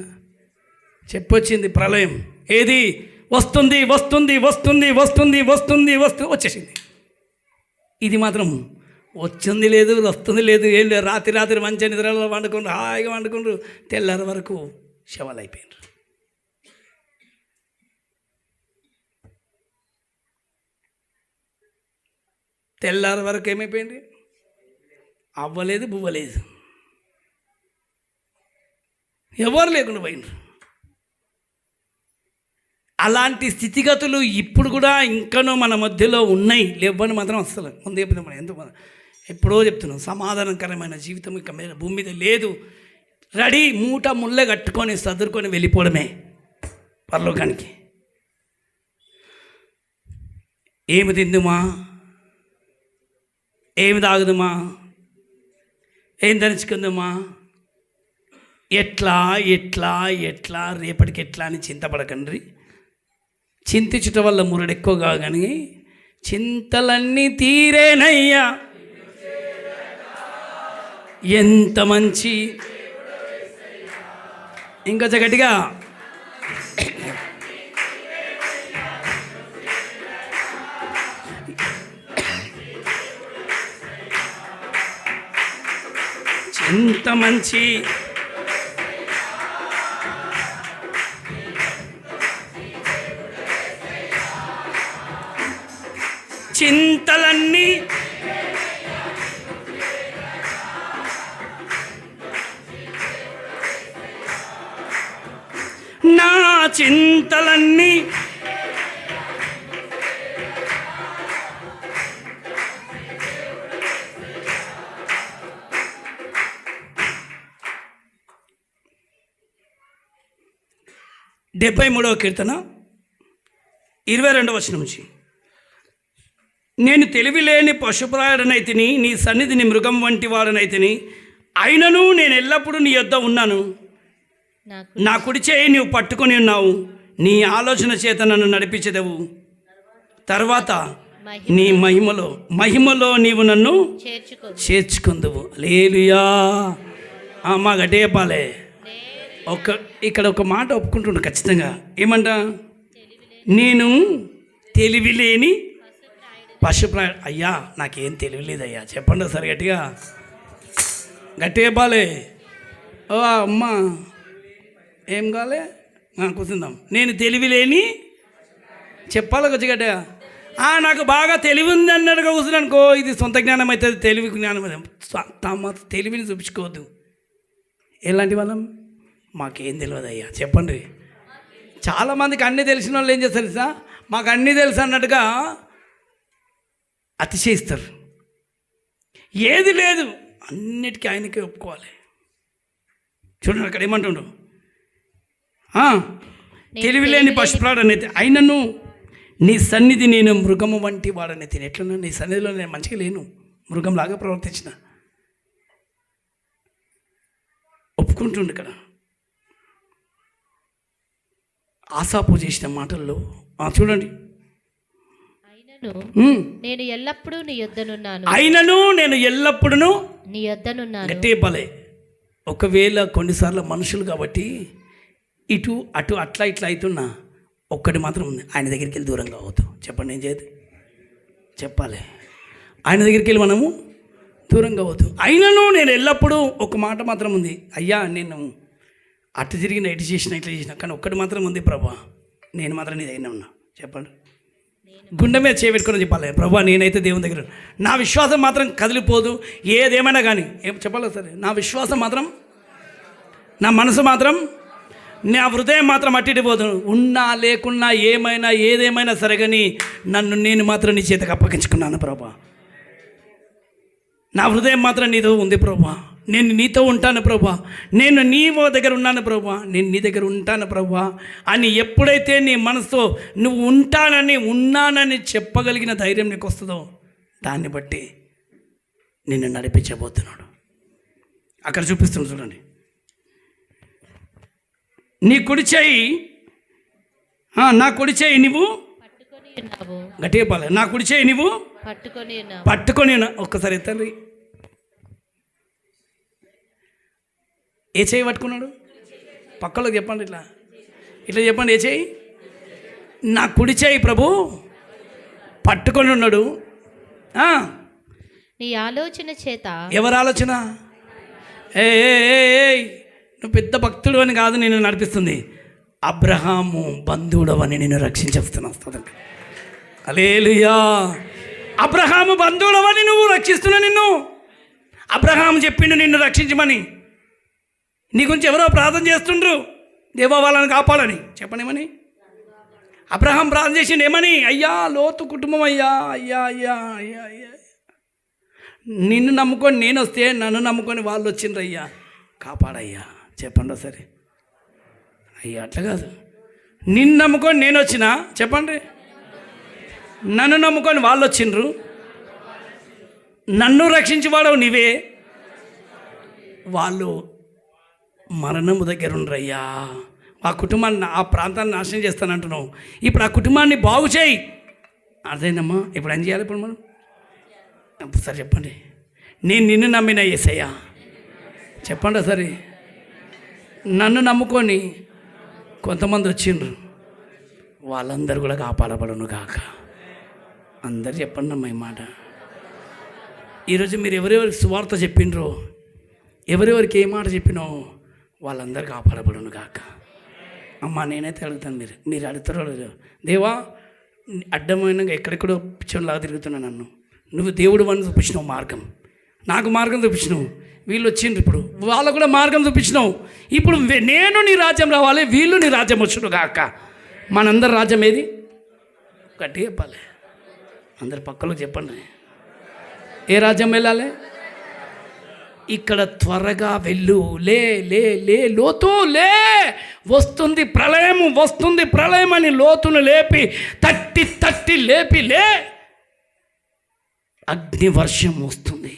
చెప్పొచ్చింది ప్రళయం. ఏది? వస్తుంది వస్తుంది వస్తుంది వస్తుంది వస్తుంది వస్తుంది వచ్చేసింది. ఇది మాత్రం వచ్చింది లేదు, వస్తుంది లేదు, ఏం లేదు. రాత్రి మంచి నిద్రలో వండుకుండ్రు, హాయిగా వండుకుండ్రు, తెల్లారి వరకు శవాలు అయిపోయినారు. తెల్లారి వరకు ఏమైపోయింది? అవ్వలేదు, బువ్వలేదు, ఎవరు లేకుండా పోయినారు. అలాంటి స్థితిగతులు ఇప్పుడు కూడా ఇంకనూ మన మధ్యలో ఉన్నాయి. లేవని మాత్రం అసలు ముందు చెప్తున్నాం. మనం ఎందుకు ఎప్పుడో చెప్తున్నాం, సమాధానకరమైన జీవితం ఇక మీద భూమి మీద లేదు. రెడీ, మూట ముళ్ళే కట్టుకొని సదురుకొని వెళ్ళిపోవడమే పరలోకానికి. ఏమి తిందుమా, ఏమి తాగుదుమా, ఏం ధరించుకుందామా, ఎట్లా ఎట్లా ఎట్లా రేపటికి ఎట్లా అని చింతపడకండి. చింతించటం వల్ల మురడు ఎక్కువగా కానీ చింతలన్నీ తీరేనయ్యా. ఎంత మంచి, ఇంకా గట్టిగా ఎంత మంచి, చింతలన్నీ నా చింతలన్నీ కీర్తన 22వ వచనం నుంచి. నేను తెలివిలేని పశుప్రాయుడనైతిని, నీ సన్నిధిని మృగం వంటి వాడనైతిని, అయినను నేను ఎల్లప్పుడూ నీ యొద్ద ఉన్నాను. నా కుడి చేయి నీవు పట్టుకొని ఉన్నావు, నీ ఆలోచన చేత నన్ను నడిపించదవు. తర్వాత నీ మహిమలో నీవు నన్ను చేర్చుకుందువు. హల్లెలూయా. మా గట్టిగా చెప్పాలి. ఇక్కడ ఒక మాట ఒప్పుకుంటుండు ఖచ్చితంగా. ఏమంట? నేను తెలివిలేని పశుప్రాయ. అయ్యా నాకేం తెలియలేదయ్యా. చెప్పండి సరే గట్టిగా, గట్టిగా చెప్పాలి. ఓ అమ్మ ఏం కాలే కూర్చుందాం. నేను తెలివి లేని చెప్పాలి కొద్దిగడ్డగా నాకు బాగా తెలివి ఉంది అన్నట్టుగా కూర్చుని అనుకో, ఇది సొంత జ్ఞానం అవుతుంది, తెలివి జ్ఞానం తమ తెలివిని చూపించుకోవద్దు. ఎలాంటి వాళ్ళం? మాకేం తెలియదు అయ్యా చెప్పండి. చాలామందికి అన్నీ తెలిసిన వాళ్ళు ఏం చేస్తారు సార్, మాకు అన్నీ తెలుసు అన్నట్టుగా అతిశయిస్తారు. ఏది లేదు అన్నిటికీ ఆయనకే ఒప్పుకోవాలి. చూడండి అక్కడ ఏమంటుండు, తెలివి లేని పశుప్రాడనైతే అయినను నీ సన్నిధి నేను మృగము వంటి వాడనైతే. ఎట్లన్నా నీ సన్నిధిలో నేను మంచిగా లేను, మృగంలాగా ప్రవర్తించిన. ఒప్పుకుంటుండు ఇక్కడ. ఆసాపు చేసిన మాటల్లో చూడండి, నేను ఎల్లప్పుడూ నీ యొద్దనున్నాను. అయినను నేను ఎల్లప్పుడూ నీ యొద్దనున్నాను. గట్టే పలే. ఒకవేళ కొన్నిసార్లు మనుషులు కాబట్టి ఇటు అటు అట్లా ఇట్లా అవుతున్నా, ఒక్కటి మాత్రం ఉంది, ఆయన దగ్గరికి వెళ్ళి దూరంగా అవుతాం. చెప్పండి ఏం చేయదు చెప్పాలి. ఆయన దగ్గరికి వెళ్ళి మనము దూరంగా అవుతాం. అయినను నేను ఎల్లప్పుడూ ఒక మాట మాత్రం ఉంది, అయ్యా నేను అటు తిరిగిన ఇటు చేసిన ఇట్లా చేసిన, కానీ ఒక్కటి మాత్రం ఉంది ప్రభా, నేను మాత్రం నీ దగ్గర ఉన్నా. చెప్పండి, గుండె మీద చేపెట్టుకొని చెప్పాలి, ప్రభా నేనైతే దేవుని దగ్గర, నా విశ్వాసం మాత్రం కదిలిపోదు. ఏదేమైనా కానీ ఏం చెప్పాలి సరే, నా విశ్వాసం మాత్రం, నా మనసు మాత్రం, నా హృదయం మాత్రం అట్టిపోదు. ఉన్నా లేకున్నా ఏమైనా ఏదేమైనా సరే కానీ నేను మాత్రం నీ చేతకు అప్పగించుకున్నాను ప్రభా. నా హృదయం మాత్రం నీతో ఉంది ప్రభా. నేను నీతో ఉంటాను ప్రభా, నేను నీ దగ్గర ఉన్నాను ప్రభా, నేను నీ దగ్గర ఉంటాను ప్రభా అని ఎప్పుడైతే నీ మనసుతో నువ్వు ఉన్నానని చెప్పగలిగిన ధైర్యం నీకు వస్తుందో, దాన్ని బట్టి నిన్ను నడిపించబోతున్నాడు. అక్కడ చూపిస్తున్నాడు చూడండి, నీ కుడి చేయి, నా కుడి చేయి నువ్వు గట్టిగా పాలే, నా కుడి చేయి నువ్వు పట్టుకొని. ఒక్కసారి ఎత్తండి, ఏ చేయి పట్టుకున్నాడు? పక్కలోకి చెప్పండి, ఇట్లా ఇట్లా చెప్పండి, ఏ చేయి? నా కుడి చేయి ప్రభు పట్టుకొని ఉన్నాడు. నీ ఆలోచన చేత. ఎవరి ఆలోచన? నువ్వు పెద్ద భక్తుడు అని కాదు నేను నడిపిస్తుంది, అబ్రహాము బంధువుడవని నేను రక్షించేస్తున్నాను. హల్లెలూయా. అబ్రహాము బంధువుడవని నువ్వు రక్షిస్తున్నా. నిన్ను అబ్రహాము చెప్పిండు నిన్ను రక్షించమని. నీ గురించి ఎవరో ప్రార్థన చేస్తుండ్రు, దేవా వాళ్ళని కాపాడని. చెప్పనేమని అబ్రహాం ప్రార్థన చేసిండు, ఏమని? అయ్యా లోతు కుటుంబం అయ్యా, అయ్యా అయ్యా అయ్యా అయ్యా, నిన్ను నమ్ముకొని నేను వస్తే నన్ను నమ్ముకొని వాళ్ళు వచ్చిండ్రు, అయ్యా కాపాడయ్యా. చెప్పండి సరే అయ్యా, అట్లా కాదు, నిన్ను నమ్ముకొని నేను వచ్చినా, చెప్పండి, నన్ను నమ్ముకొని వాళ్ళు వచ్చిండ్రు, నన్ను రక్షించేవాడవు నీవే, వాళ్ళు మరణము దగ్గర ఉండరయ్యా. ఆ కుటుంబాన్ని, ఆ ప్రాంతాన్ని నాశనం చేస్తానంటున్నావు, ఇప్పుడు ఆ కుటుంబాన్ని బాగు చేయి. అదేనమ్మా, ఇప్పుడు ఏం చేయాలి? ఇప్పుడు మనం సరే చెప్పండి, నేను నిన్ను నమ్మిన యేసయ్యా, చెప్పండి సరే, నన్ను నమ్ముకొని కొంతమంది వచ్చిండ్రు, వాళ్ళందరూ కూడా కాపాడబడును కాక. అందరు చెప్పండి అమ్మా ఈ మాట. ఈరోజు మీరు ఎవరెవరికి సువార్త చెప్పిండ్రో, ఎవరెవరికి ఏ మాట చెప్పినో వాళ్ళందరూ కాపాడబడును కాక. అమ్మ నేనైతే అడుగుతాను, మీరు అడుగుతారో దేవా, అడ్డమైన ఎక్కడెక్కడో పిచ్చోన్లాగా తిరుగుతున్నా, నువ్వు దేవుడు అని చూపించినావు మార్గం, నాకు మార్గం చూపించినావు, వీళ్ళు వచ్చిండ్రు, ఇప్పుడు వాళ్ళకు కూడా మార్గం చూపించినావు. ఇప్పుడు నేను నీ రాజ్యం రావాలి, వీళ్ళు నీ రాజ్యం వచ్చును కాక. మనందరి రాజ్యం ఏది? గట్టిగా చెప్పాలి, అందరి పక్కలో చెప్పండి, ఏ రాజ్యం వెళ్ళాలి? ఇక్కడ త్వరగా వెళ్ళు, లే లే లే లోతు లే, వస్తుంది ప్రళయం, వస్తుంది ప్రళయం అని లోతును లేపి తట్టి తట్టి లేపి లే, అగ్ని వర్షం వస్తుంది.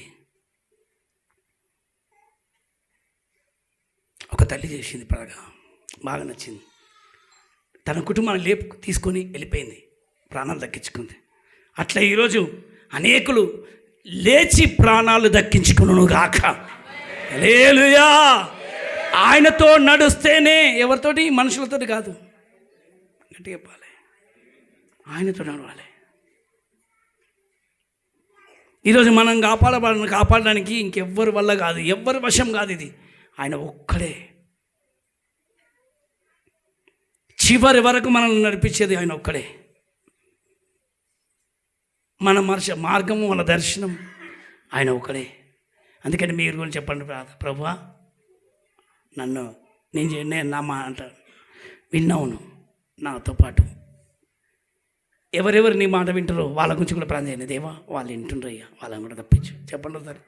ఒక తల్లి చేసింది బాగా నచ్చింది, తన కుటుంబాన్ని తీసుకొని వెళ్ళిపోయింది, ప్రాణాలు దక్కించుకుంది. అట్లా ఈరోజు అనేకులు లేచి ప్రాణాలు దక్కించుకును గాక. హల్లెలూయా. ఆయనతో నడుస్తేనే, ఎవరితోటి? మనుషులతోటి కాదు, గట్టిగా చెప్పాలి, ఆయనతో నడవాలి. ఈరోజు మనం కాపాడడానికి ఇంకెవ్వరి వల్ల కాదు, ఎవ్వరి వశం కాదు ఇది. ఆయన ఒక్కడే. చివరి వరకు మనల్ని నడిపించేది ఆయన ఒక్కడే. మన మార్గము, మన దర్శనం ఆయన ఒక్కడే. అందుకని మీరు గురించి చెప్పండి, ప్రభువా నేను నా మాట విన్నావును, నాతో పాటు ఎవరెవరు నీ మాట వింటారో వాళ్ళ గురించి కూడా ప్రార్థన చేయండి. దేవా వాళ్ళు వింటుండ్రు అయ్యా, వాళ్ళని కూడా తప్పించు. చెప్పండి సరే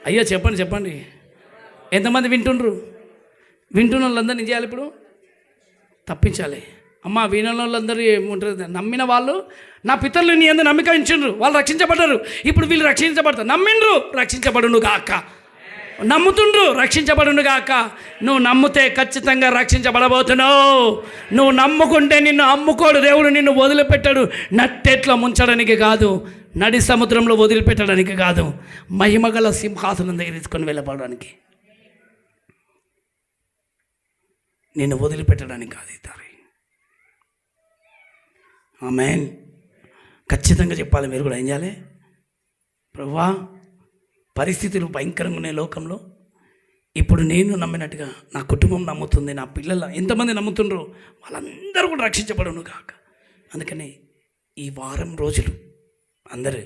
అయ్యా, చెప్పండి. ఎంతమంది వింటుండ్రు? వింటున్న వాళ్ళందరినీ ఏం చేయాలి? ఇప్పుడు తప్పించాలి. అమ్మ వినని వాళ్ళందరూ ఏముంటారు? నమ్మిన వాళ్ళు, నా పితరులు నీ అందు నమ్మిక ఉంచిండ్రు, వాళ్ళు రక్షించబడ్డారు. ఇప్పుడు వీళ్ళు రక్షించబడతారు. నమ్మిండ్రు, రక్షించబడును గాక. నమ్ముతుండ్రు, రక్షించబడును గాక. నువ్వు నమ్మితే ఖచ్చితంగా రక్షించబడబోతున్నావు. నువ్వు నమ్ముకుంటే నిన్ను అమ్ముకోడు దేవుడు, నిన్ను వదిలిపెట్టాడు. నట్టెట్లో ముంచడానికి కాదు, నడి సముద్రంలో వదిలిపెట్టడానికి కాదు, మహిమగల సింహాసనం దగ్గర తీసుకొని వెళ్ళబడడానికి, నిన్ను వదిలిపెట్టడానికి కాదు ఇతరు. ఆమేన్. ఖచ్చితంగా చెప్పాలి. మీరు కూడా ఏం చేయాలి? ప్రభువా పరిస్థితులు భయంకరంగా ఉన్నాయి లోకంలో. ఇప్పుడు నేను నమ్మినట్టుగా నా కుటుంబం నమ్ముతుంది, నా పిల్లల ఎంతమంది నమ్ముతుండ్రో వాళ్ళందరూ కూడా రక్షించబడును కాక. అందుకని ఈ వారం రోజులు అందరూ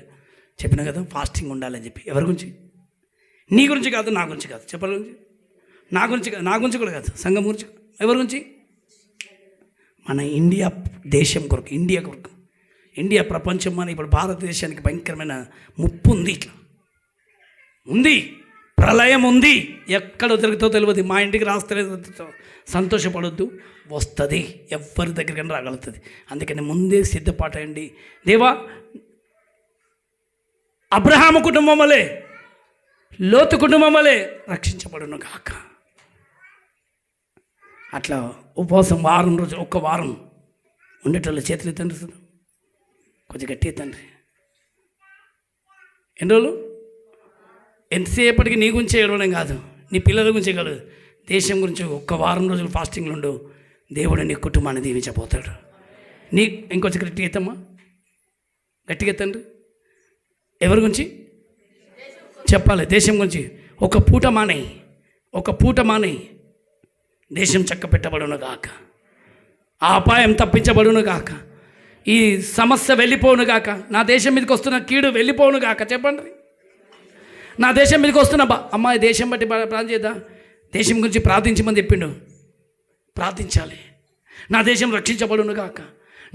చెప్పిన కదా ఫాస్టింగ్ ఉండాలని చెప్పి. ఎవరి గురించి? నీ గురించి కాదు, నా గురించి కాదు. చెప్పాలి గురించి, నా గురించి కాదు, నా గురించి కూడా కాదు, సంఘం గురించి. ఎవరి గురించి? మన ఇండియా దేశం కొరకు, ఇండియా కొరకు. ఇండియా ప్రపంచం అని ఇప్పుడు భారతదేశానికి భయంకరమైన ముప్పు ఉంది. ఇట్లా ఉంది, ప్రళయం ఉంది. ఎక్కడ దొరుకుతో తెలియదు. మా ఇంటికి రాస్తలేదు, సంతోషపడొద్దు, వస్తుంది. ఎవరి దగ్గరికైనా రాగలుగుతుంది. అందుకని ముందే సిద్ధపాటండి. దేవా అబ్రహాము కుటుంబం వలె, లోతు కుటుంబం వలె రక్షించబడును కాక. అట్లా ఉపవాసం వారం రోజులు, ఒక్క వారం ఉండేటోళ్ళు చేతులు ఎత్తండి, కొంచెం గట్టి ఎత్తండి. ఎన్ని రోజులు? ఎంతసేపటికి నీ గురించే ఏడవడం కాదు, నీ పిల్లల గురించే కాదు, దేశం గురించి ఒక్క వారం రోజులు ఫాస్టింగ్లు ఉండు. దేవుడు నీ కుటుంబాన్ని దీవించబోతాడు. నీ ఇంకొంచెం గట్టిగా ఎత్తమ్మా, గట్టిగా ఎత్తండి. ఎవరి గురించి చెప్పాలి? దేశం గురించి. ఒక పూట మానేయి. దేశం చక్క పెట్టబడును గాక, ఆ అపాయం తప్పించబడును గాక, ఈ సమస్య వెళ్ళిపోను గాక, నా దేశం మీదకి వస్తున్న కీడు వెళ్ళిపోను గాక. చెప్పండి, నా దేశం మీదకి వస్తున్న అమ్మాయి దేశం బట్టి ప్రార్థన చేద్దాం. దేశం గురించి ప్రార్థించమని చెప్పిండు, ప్రార్థించాలి. నా దేశం రక్షించబడును గాక,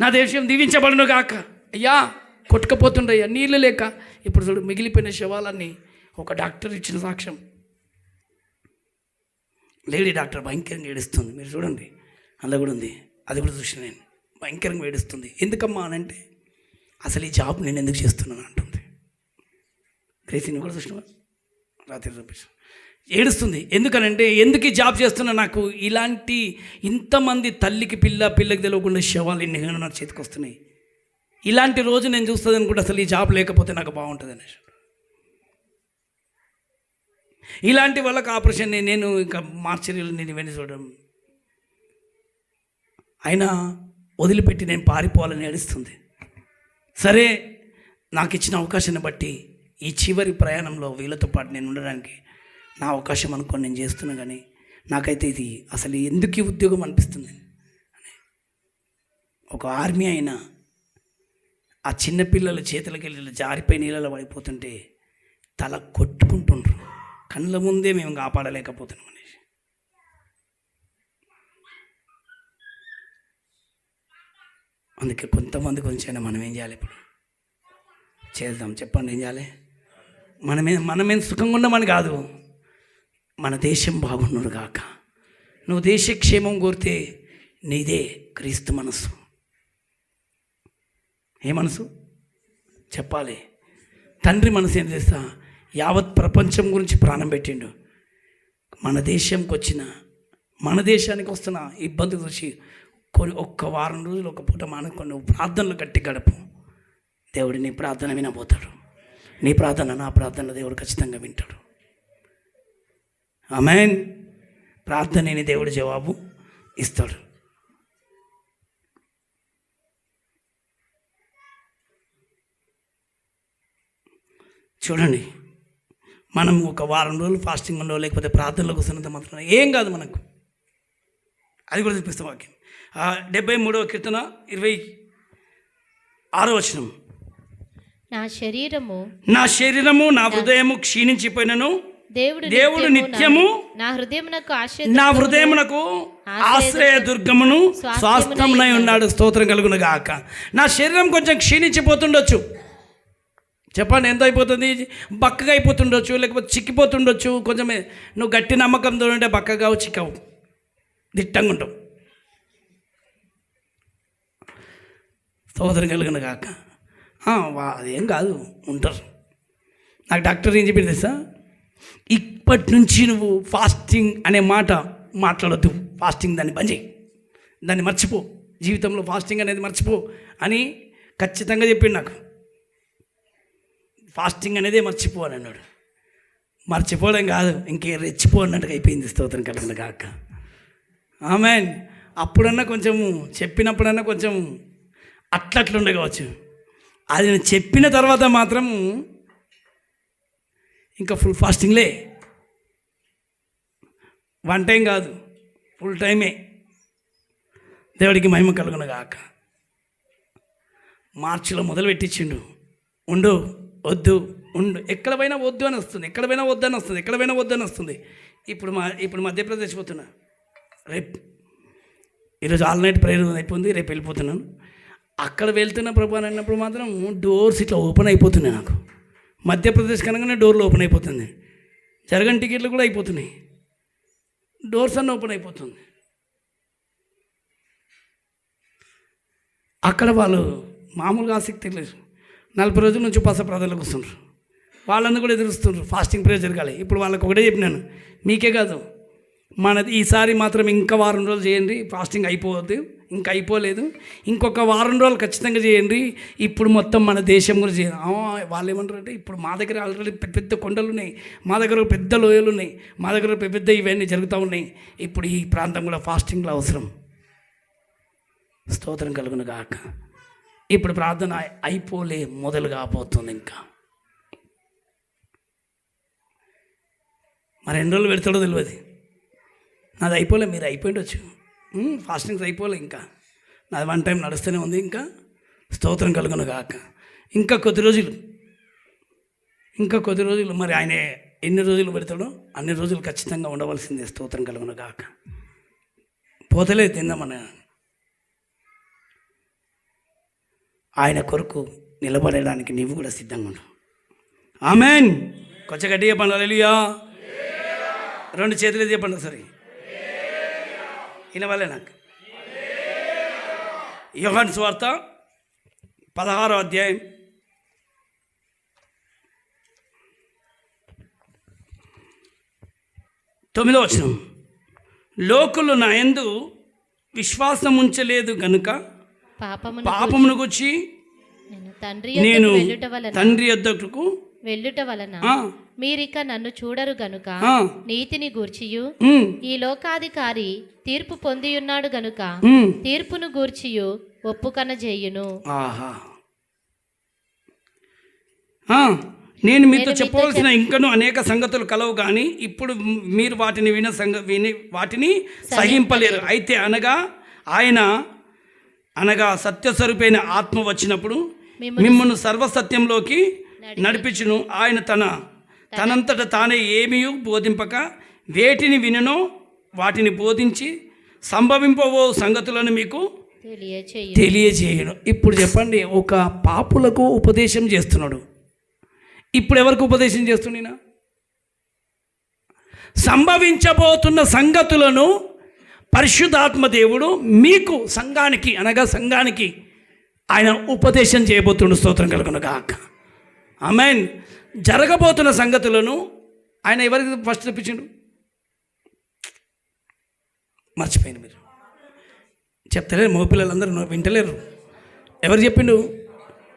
నా దేశం దీవించబడును గాక. అయ్యా కొట్టుకపోతుండయ్యా నీళ్ళు లేక. ఇప్పుడు చూడు మిగిలిపోయిన శవాలన్నీ ఒక డాక్టర్ ఇచ్చిన సాక్ష్యం. లేడీ డాక్టర్ భయంకరంగా ఏడుస్తుంది. మీరు చూడండి, అందులో కూడా ఉంది, అది కూడా చూసిన నేను. భయంకరంగా ఏడుస్తుంది. ఎందుకమ్మా అని అంటే, అసలు ఈ జాబ్ నేను ఎందుకు చేస్తున్నాను అంటుంది. గ్రేసీని కూడా చూసినా రాత్రి చూపిస్తాను. ఏడుస్తుంది. ఎందుకనంటే, ఎందుకు ఈ జాబ్ చేస్తున్నా, నాకు ఇలాంటి ఇంతమంది తల్లికి పిల్లకి తెలియకుండా శవాలు ఎన్ని నా చేతికి వస్తున్నాయి. ఇలాంటి రోజు నేను చూస్తుంది అనుకుంటే అసలు ఈ జాబ్ లేకపోతే నాకు బాగుంటుంది అనేసి. ఇలాంటి వాళ్ళకి ఆపరేషన్ నేను ఇంకా మార్చరీలు నేను ఇవన్నీ చూడడం, అయినా వదిలిపెట్టి నేను పారిపోవాలని ఏడుస్తుంది. సరే, నాకు ఇచ్చిన అవకాశాన్ని బట్టి ఈ చివరి ప్రయాణంలో వీళ్ళతో పాటు నేను ఉండడానికి నా అవకాశం అనుకొని నేను చేస్తున్నా. కానీ నాకైతే ఇది అసలు ఎందుకు ఈ ఉద్యోగం అనిపిస్తుంది. ఒక ఆర్మీ అయినా ఆ చిన్నపిల్లల చేతులకి వెళ్ళి జారిపోయి నీళ్ళలో పడిపోతుంటే తల కొట్టుకుంటుండ్రు. కళ్ళ ముందే మేము కాపాడలేకపోతున్నాం అనేసి. అందుకే కొంతమంది కొంచెం మనం ఏం చేయాలి? ఇప్పుడు చేద్దాం, చెప్పండి, ఏం చేయాలి? మనమేం సుఖంగా ఉండమని కాదు, మన దేశం బాగుండును గాక. నువ్వు దేశక్షేమం కోరితే నీదే క్రీస్తు మనసు. ఏ మనసు చెప్పాలి? తండ్రి మనసు ఏం చేస్తా? యావత్ ప్రపంచం గురించి ప్రాణం పెట్టిండు. మన దేశానికి వస్తున్న ఇబ్బంది చూసి ఒక్క వారం రోజులు ఒక పూట మానుకొని ప్రార్థనలు గట్టి గడపు. దేవుడు నీ ప్రార్థన వినబోతాడు. నీ ప్రార్థన, నా ప్రార్థన దేవుడు ఖచ్చితంగా వింటాడు. ఆమేన్. ప్రార్థనని దేవుడు జవాబు ఇస్తాడు. చూడండి, మనం ఒక వారం రోజులు ఫాస్టింగ్ ఉండో లేకపోతే ప్రార్థనలో కూర్చున్నంత మాత్రం ఏం కాదు మనకు. అది కూడా చూపిస్తాం వాక్యం. 73వ కీర్తన 26వ వచనం. నా శరీరము నా హృదయము క్షీణించిపోయినను దేవుడు నిత్యము నా హృదయమునకు ఆశ్రయ దుర్గమును స్వాస్థ్యమునై ఉన్నాడు. స్తోత్రం కలుగును గాక. నా శరీరం కొంచెం క్షీణించిపోతుండొచ్చు. చెప్పండి, ఎంత అయిపోతుంది? బక్కగా అయిపోతుండొచ్చు, లేకపోతే చిక్కిపోతుండొచ్చు. కొంచెం నువ్వు గట్టి నమ్మకంతో ఉంటే బక్కగావు, చిక్కవు, దిట్టంగా ఉంటావు. స్తోత్రం కలుగును గాక. అదేం కాదు, ఉంటారు. నాకు డాక్టర్ ఏం చెప్పింది తెలుసా? ఇప్పటి నుంచి నువ్వు ఫాస్టింగ్ అనే మాట మాట్లాడొద్దు. ఫాస్టింగ్ దాన్ని బంద్ చేయి, దాన్ని మర్చిపో, జీవితంలో ఫాస్టింగ్ అనేది మర్చిపో అని ఖచ్చితంగా చెప్పిండు నాకు. ఫాస్టింగ్ అనేదే మర్చిపో అని అన్నాడు. మర్చిపోవడం కాదు, ఇంకే రెచ్చిపో అన్నట్టుగా అయిపోయింది. స్తోత్రం కలుగును గాక. ఆమేన్. అప్పుడన్నా కొంచెం చెప్పినప్పుడన్నా కొంచెం అట్లట్లుండే కావచ్చు. అది నేను చెప్పిన తర్వాత మాత్రం ఇంకా ఫుల్ ఫాస్టింగ్లే. 1 టైం కాదు, ఫుల్ టైమే. దేవుడికి మహిమ కలుగును గాక. మార్చిలో మొదలు పెట్టించిండు. ఉండు, వద్దు, ఉండు, ఎక్కడ పోయినా వద్దు అని వస్తుంది, ఎక్కడ పోయినా వద్దు అని వస్తుంది, ఎక్కడ పోయినా వద్దు అని వస్తుంది. ఇప్పుడు మధ్యప్రదేశ్ పోతున్నా. రేపు ఈరోజు ఆల్ నైట్ ప్రేయర్ అయిపోయింది, రేపు వెళ్ళిపోతున్నాను. అక్కడ వెళ్తున్న ప్రభు అని అన్నప్పుడు మాత్రం డోర్స్ ఇట్లా ఓపెన్ అయిపోతున్నాయి. నాకు మధ్యప్రదేశ్ కనుకనే డోర్లు ఓపెన్ అయిపోతుంది. జరగని టికెట్లు కూడా అయిపోతున్నాయి. డోర్స్ అన్నీ ఓపెన్ అయిపోతుంది. అక్కడ వాళ్ళు మామూలుగా ఆసక్తి లేదు. 40 రోజుల నుంచి ఉపవాస ప్రార్థనలకు వస్తున్నారు. వాళ్ళందరూ కూడా ఎదురుస్తున్నారు ఫాస్టింగ్ ప్రేయర్ జరగాలి. ఇప్పుడు వాళ్ళకి ఒకటే చెప్పినాను, మీకే కాదు, మనది ఈసారి మాత్రం ఇంకా వారం రోజులు చేయండి. ఫాస్టింగ్ అయిపోవద్దు, ఇంకా అయిపోలేదు, ఇంకొక వారం రోజులు ఖచ్చితంగా చేయండి. ఇప్పుడు మొత్తం మన దేశం గురించి చేయాలి. వాళ్ళు ఏమంటారంటే, ఇప్పుడు మా దగ్గర ఆల్రెడీ పెద్ద పెద్ద కొండలు ఉన్నాయి, మా దగ్గర పెద్ద లోయలు ఉన్నాయి, మా దగ్గర పెద్ద పెద్ద ఇవన్నీ జరుగుతూ ఉన్నాయి. ఇప్పుడు ఈ ప్రాంతం కూడా ఫాస్టింగ్లో అవసరం. స్తోత్రం కలుగును గాక. ఇప్పుడు ప్రార్థన అయిపోలే, మొదలు కాబోతుంది. ఇంకా మరి ఎన్ని రోజులు పెడతాడో తెలియదు. నాది అయిపోలే, మీరు అయిపోయిండొచ్చు. ఫాస్టింగ్స్ అయిపోలే, ఇంకా నాది 1 టైం నడుస్తూనే ఉంది. ఇంకా స్తోత్రం కలుగును గాక. ఇంకా కొద్ది రోజులు మరి ఆయన ఎన్ని రోజులు పెడతాడో అన్ని రోజులు ఖచ్చితంగా ఉండవలసిందే. స్తోత్రం కలుగును గాక. పోతలే తిందామని ఆయన కొరకు నిలబడడానికి నీవు కూడా సిద్ధంగా ఉండు. ఆమెన్. కొంచెం గట్టిగా చెప్పండి హల్లెలూయా. 2 చేతులు చెప్పండి ఒకసారి. వినవాలే నాకు. యోహాను సువార్త 16వ అధ్యాయం 9వ వచనం. లోకులు నా యందు విశ్వాసం ఉంచలేదు గనుక పాపమును గురించి నేను తండ్రి యొద్దకు వెళ్ళుట వలన మీరిక నన్ను చూడరు గనుక నీతిని గూర్చియు ఈ లోకాధికారి తీర్పు పొందియున్నాడు గనుక తీర్పును గూర్చియు ఒప్పుకన చేయును. నేను మీతో చెప్పవలసిన ఇంకను అనేక సంగతులు కలవు, కానీ ఇప్పుడు మీరు వాటిని విని వాటిని సహింపలేరు. అయితే అనగా సత్యస్వరూపైన ఆత్మ వచ్చినప్పుడు మిమ్మల్ని సర్వసత్యంలోకి నడిపించును. ఆయన తనంతట తానే ఏమీ బోధింపక వేటిని విననో వాటిని బోధించి సంభవింపవో సంగతులను మీకు తెలియజేయను. ఇప్పుడు చెప్పండి, ఒక పాపులకు ఉపదేశం చేస్తున్నాడు. ఇప్పుడు ఎవరికి ఉపదేశం చేస్తున్నా? సంభవించబోతున్న సంగతులను పరిశుద్ధాత్మ దేవుడు మీకు సంఘానికి ఆయన ఉపదేశం చేయబోతుండు. స్తోత్రం కలుగును గాక. ఆమేన్. జరగబోతున్న సంగతులను ఆయన ఎవరికి ఫస్ట్ చెప్పించిండు? మర్చిపోయింది. మీరు చెప్తలేరు, మగపిల్లలందరూ వింటలేరు. ఎవరు చెప్పిండు?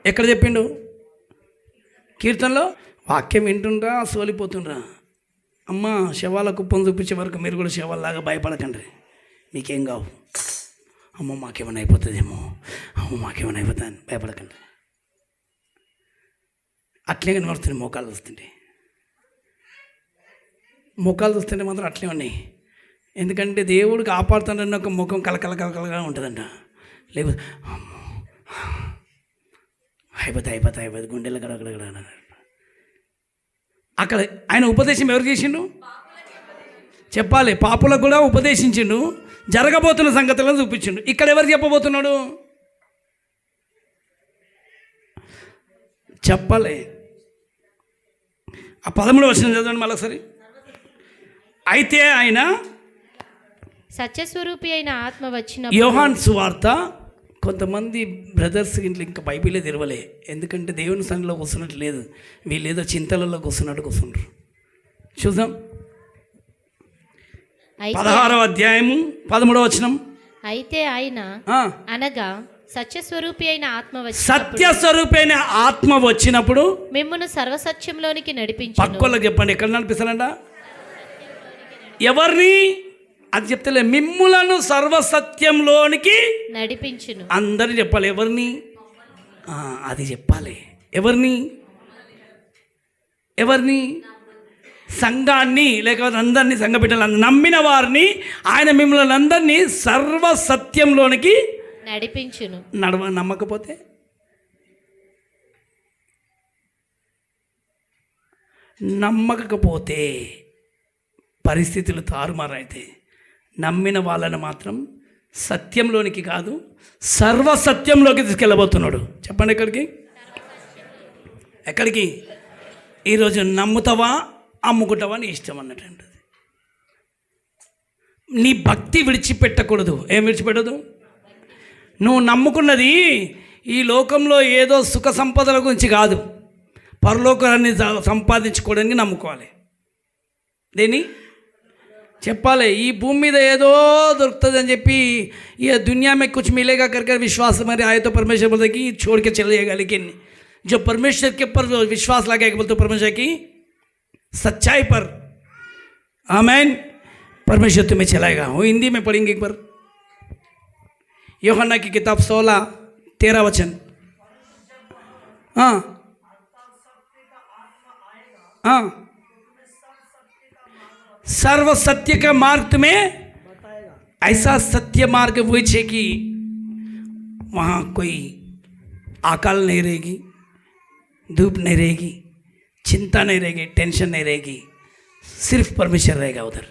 ఎక్కడ చెప్పిండు? కీర్తనలో. వాక్యం వింటుండ్రా, సోలిపోతుండ్రా. అమ్మ, శవాల కుప్పం చూపించే వరకు మీరు కూడా శవాల్లాగా భయపడకండి. మీకేం కావు. అమ్మ మాకేమైనా అయిపోతుందేమో, మాకేమైనా అయిపోతుందని భయపడకండి. అట్లే కనబడుతుంది మోకాళ్ళు వస్తుంటే. ముఖాలు చూస్తుంటే మాత్రం అట్లే ఉన్నాయి. ఎందుకంటే దేవుడు కాపాడుతాడన్న ఒక ముఖం కలకలగా ఉంటుందంట. లేకపోతే అయిపోతే గుండెలు గడగడ. అక్కడ ఆయన ఉపదేశం ఎవరు చేసిండు చెప్పాలి. పాపులకు కూడా ఉపదేశించిండు, జరగబోతున్న సంగతులను చూపించిండు. ఇక్కడ ఎవరు చెప్పబోతున్నాడు చెప్పాలి. ఆ 13వ వచనం చదవండి మళ్ళొకసారి. అయితే ఆయన సత్యస్వరూపి అయిన ఆత్మ వచ్చిన యోహాన్ సువార్త. కొంతమంది బ్రదర్స్ ఇంట్లో ఇంకా బైబిలే తెరవలే, ఎందుకంటే దేవుని సన్నిధిలో కూర్చున్నట్టు లేదు, వీళ్ళు ఏదో చింతలలో కూర్చున్నట్టు కూర్చుంటారు. చూద్దాం 16వ అధ్యాయము 13వ వచనం. అయితే ఆయన అనగా సత్యస్వరూపి అయిన ఆత్మ సత్యస్వరూపి అయిన ఆత్మ వచ్చినప్పుడు మిమ్మును సర్వసత్యంలోనికి నడిపించును. పక్కోళ్ళకి చెప్పండి, ఎక్కడ నడిపిస్తారంట? ఎవరిని అది చెప్తలే, మిమ్ములను సర్వసత్యంలోనికి నడిపించును. అందరూ చెప్పాలి ఎవరిని, అది చెప్పాలి. ఎవరిని సంఘాన్ని, లేకపోతే అందరినీ సంఘ బిడ్డలు నమ్మిన వారిని ఆయన మిమ్మల్ని అందరినీ సర్వసత్యంలోనికి నడిపించును. నమ్మకపోతే పరిస్థితులు తారుమారైతే నమ్మిన వాళ్ళని మాత్రం సత్యంలోనికి కాదు సర్వసత్యంలోకి తీసుకెళ్ళబోతున్నాడు. చెప్పండి ఎక్కడికి? ఈరోజు నమ్ముతావా అమ్ముకుంటావా నీ ఇష్టం అన్నట్టు. నీ భక్తి విడిచిపెట్టకూడదు. ఏం విడిచిపెట్టదు? నువ్వు నమ్ముకున్నది ఈ లోకంలో ఏదో సుఖ సంపదల గురించి కాదు, పరలోకాన్ని సంపాదించుకోవడానికి నమ్ముకోవాలి. దేని చెప్పాలి? ఈ భూమి మీద ఏదో దొరుకుతుంది అని చెప్పి ये दुनिया में कुछ मिलेगा करके विश्वास हमारे आए तो परमेश्वर बोलते कि छोड़ के चले जाएगा, लेकिन जो परमेश्वर के ऊपर विश्वास लगाएगा बोलते परमेश्वर की सच्चाई पर आमीन, परमेश्वर तुम्हें चलाएगा. वो हिंदी में पढ़ेंगे एक बार. यूहन्ना की किताब 16:13 वचन. हाँ सर्व सत्य का मार्ग तुम्हें ऐसा सत्य मार्ग वो है कि वहाँ कोई आकाल नहीं रहेगी, धूप नहीं रहेगी, चिंता नहीं रहेगी, टेंशन नहीं रहेगी, सिर्फ परमेश्वर रहेगा उधर.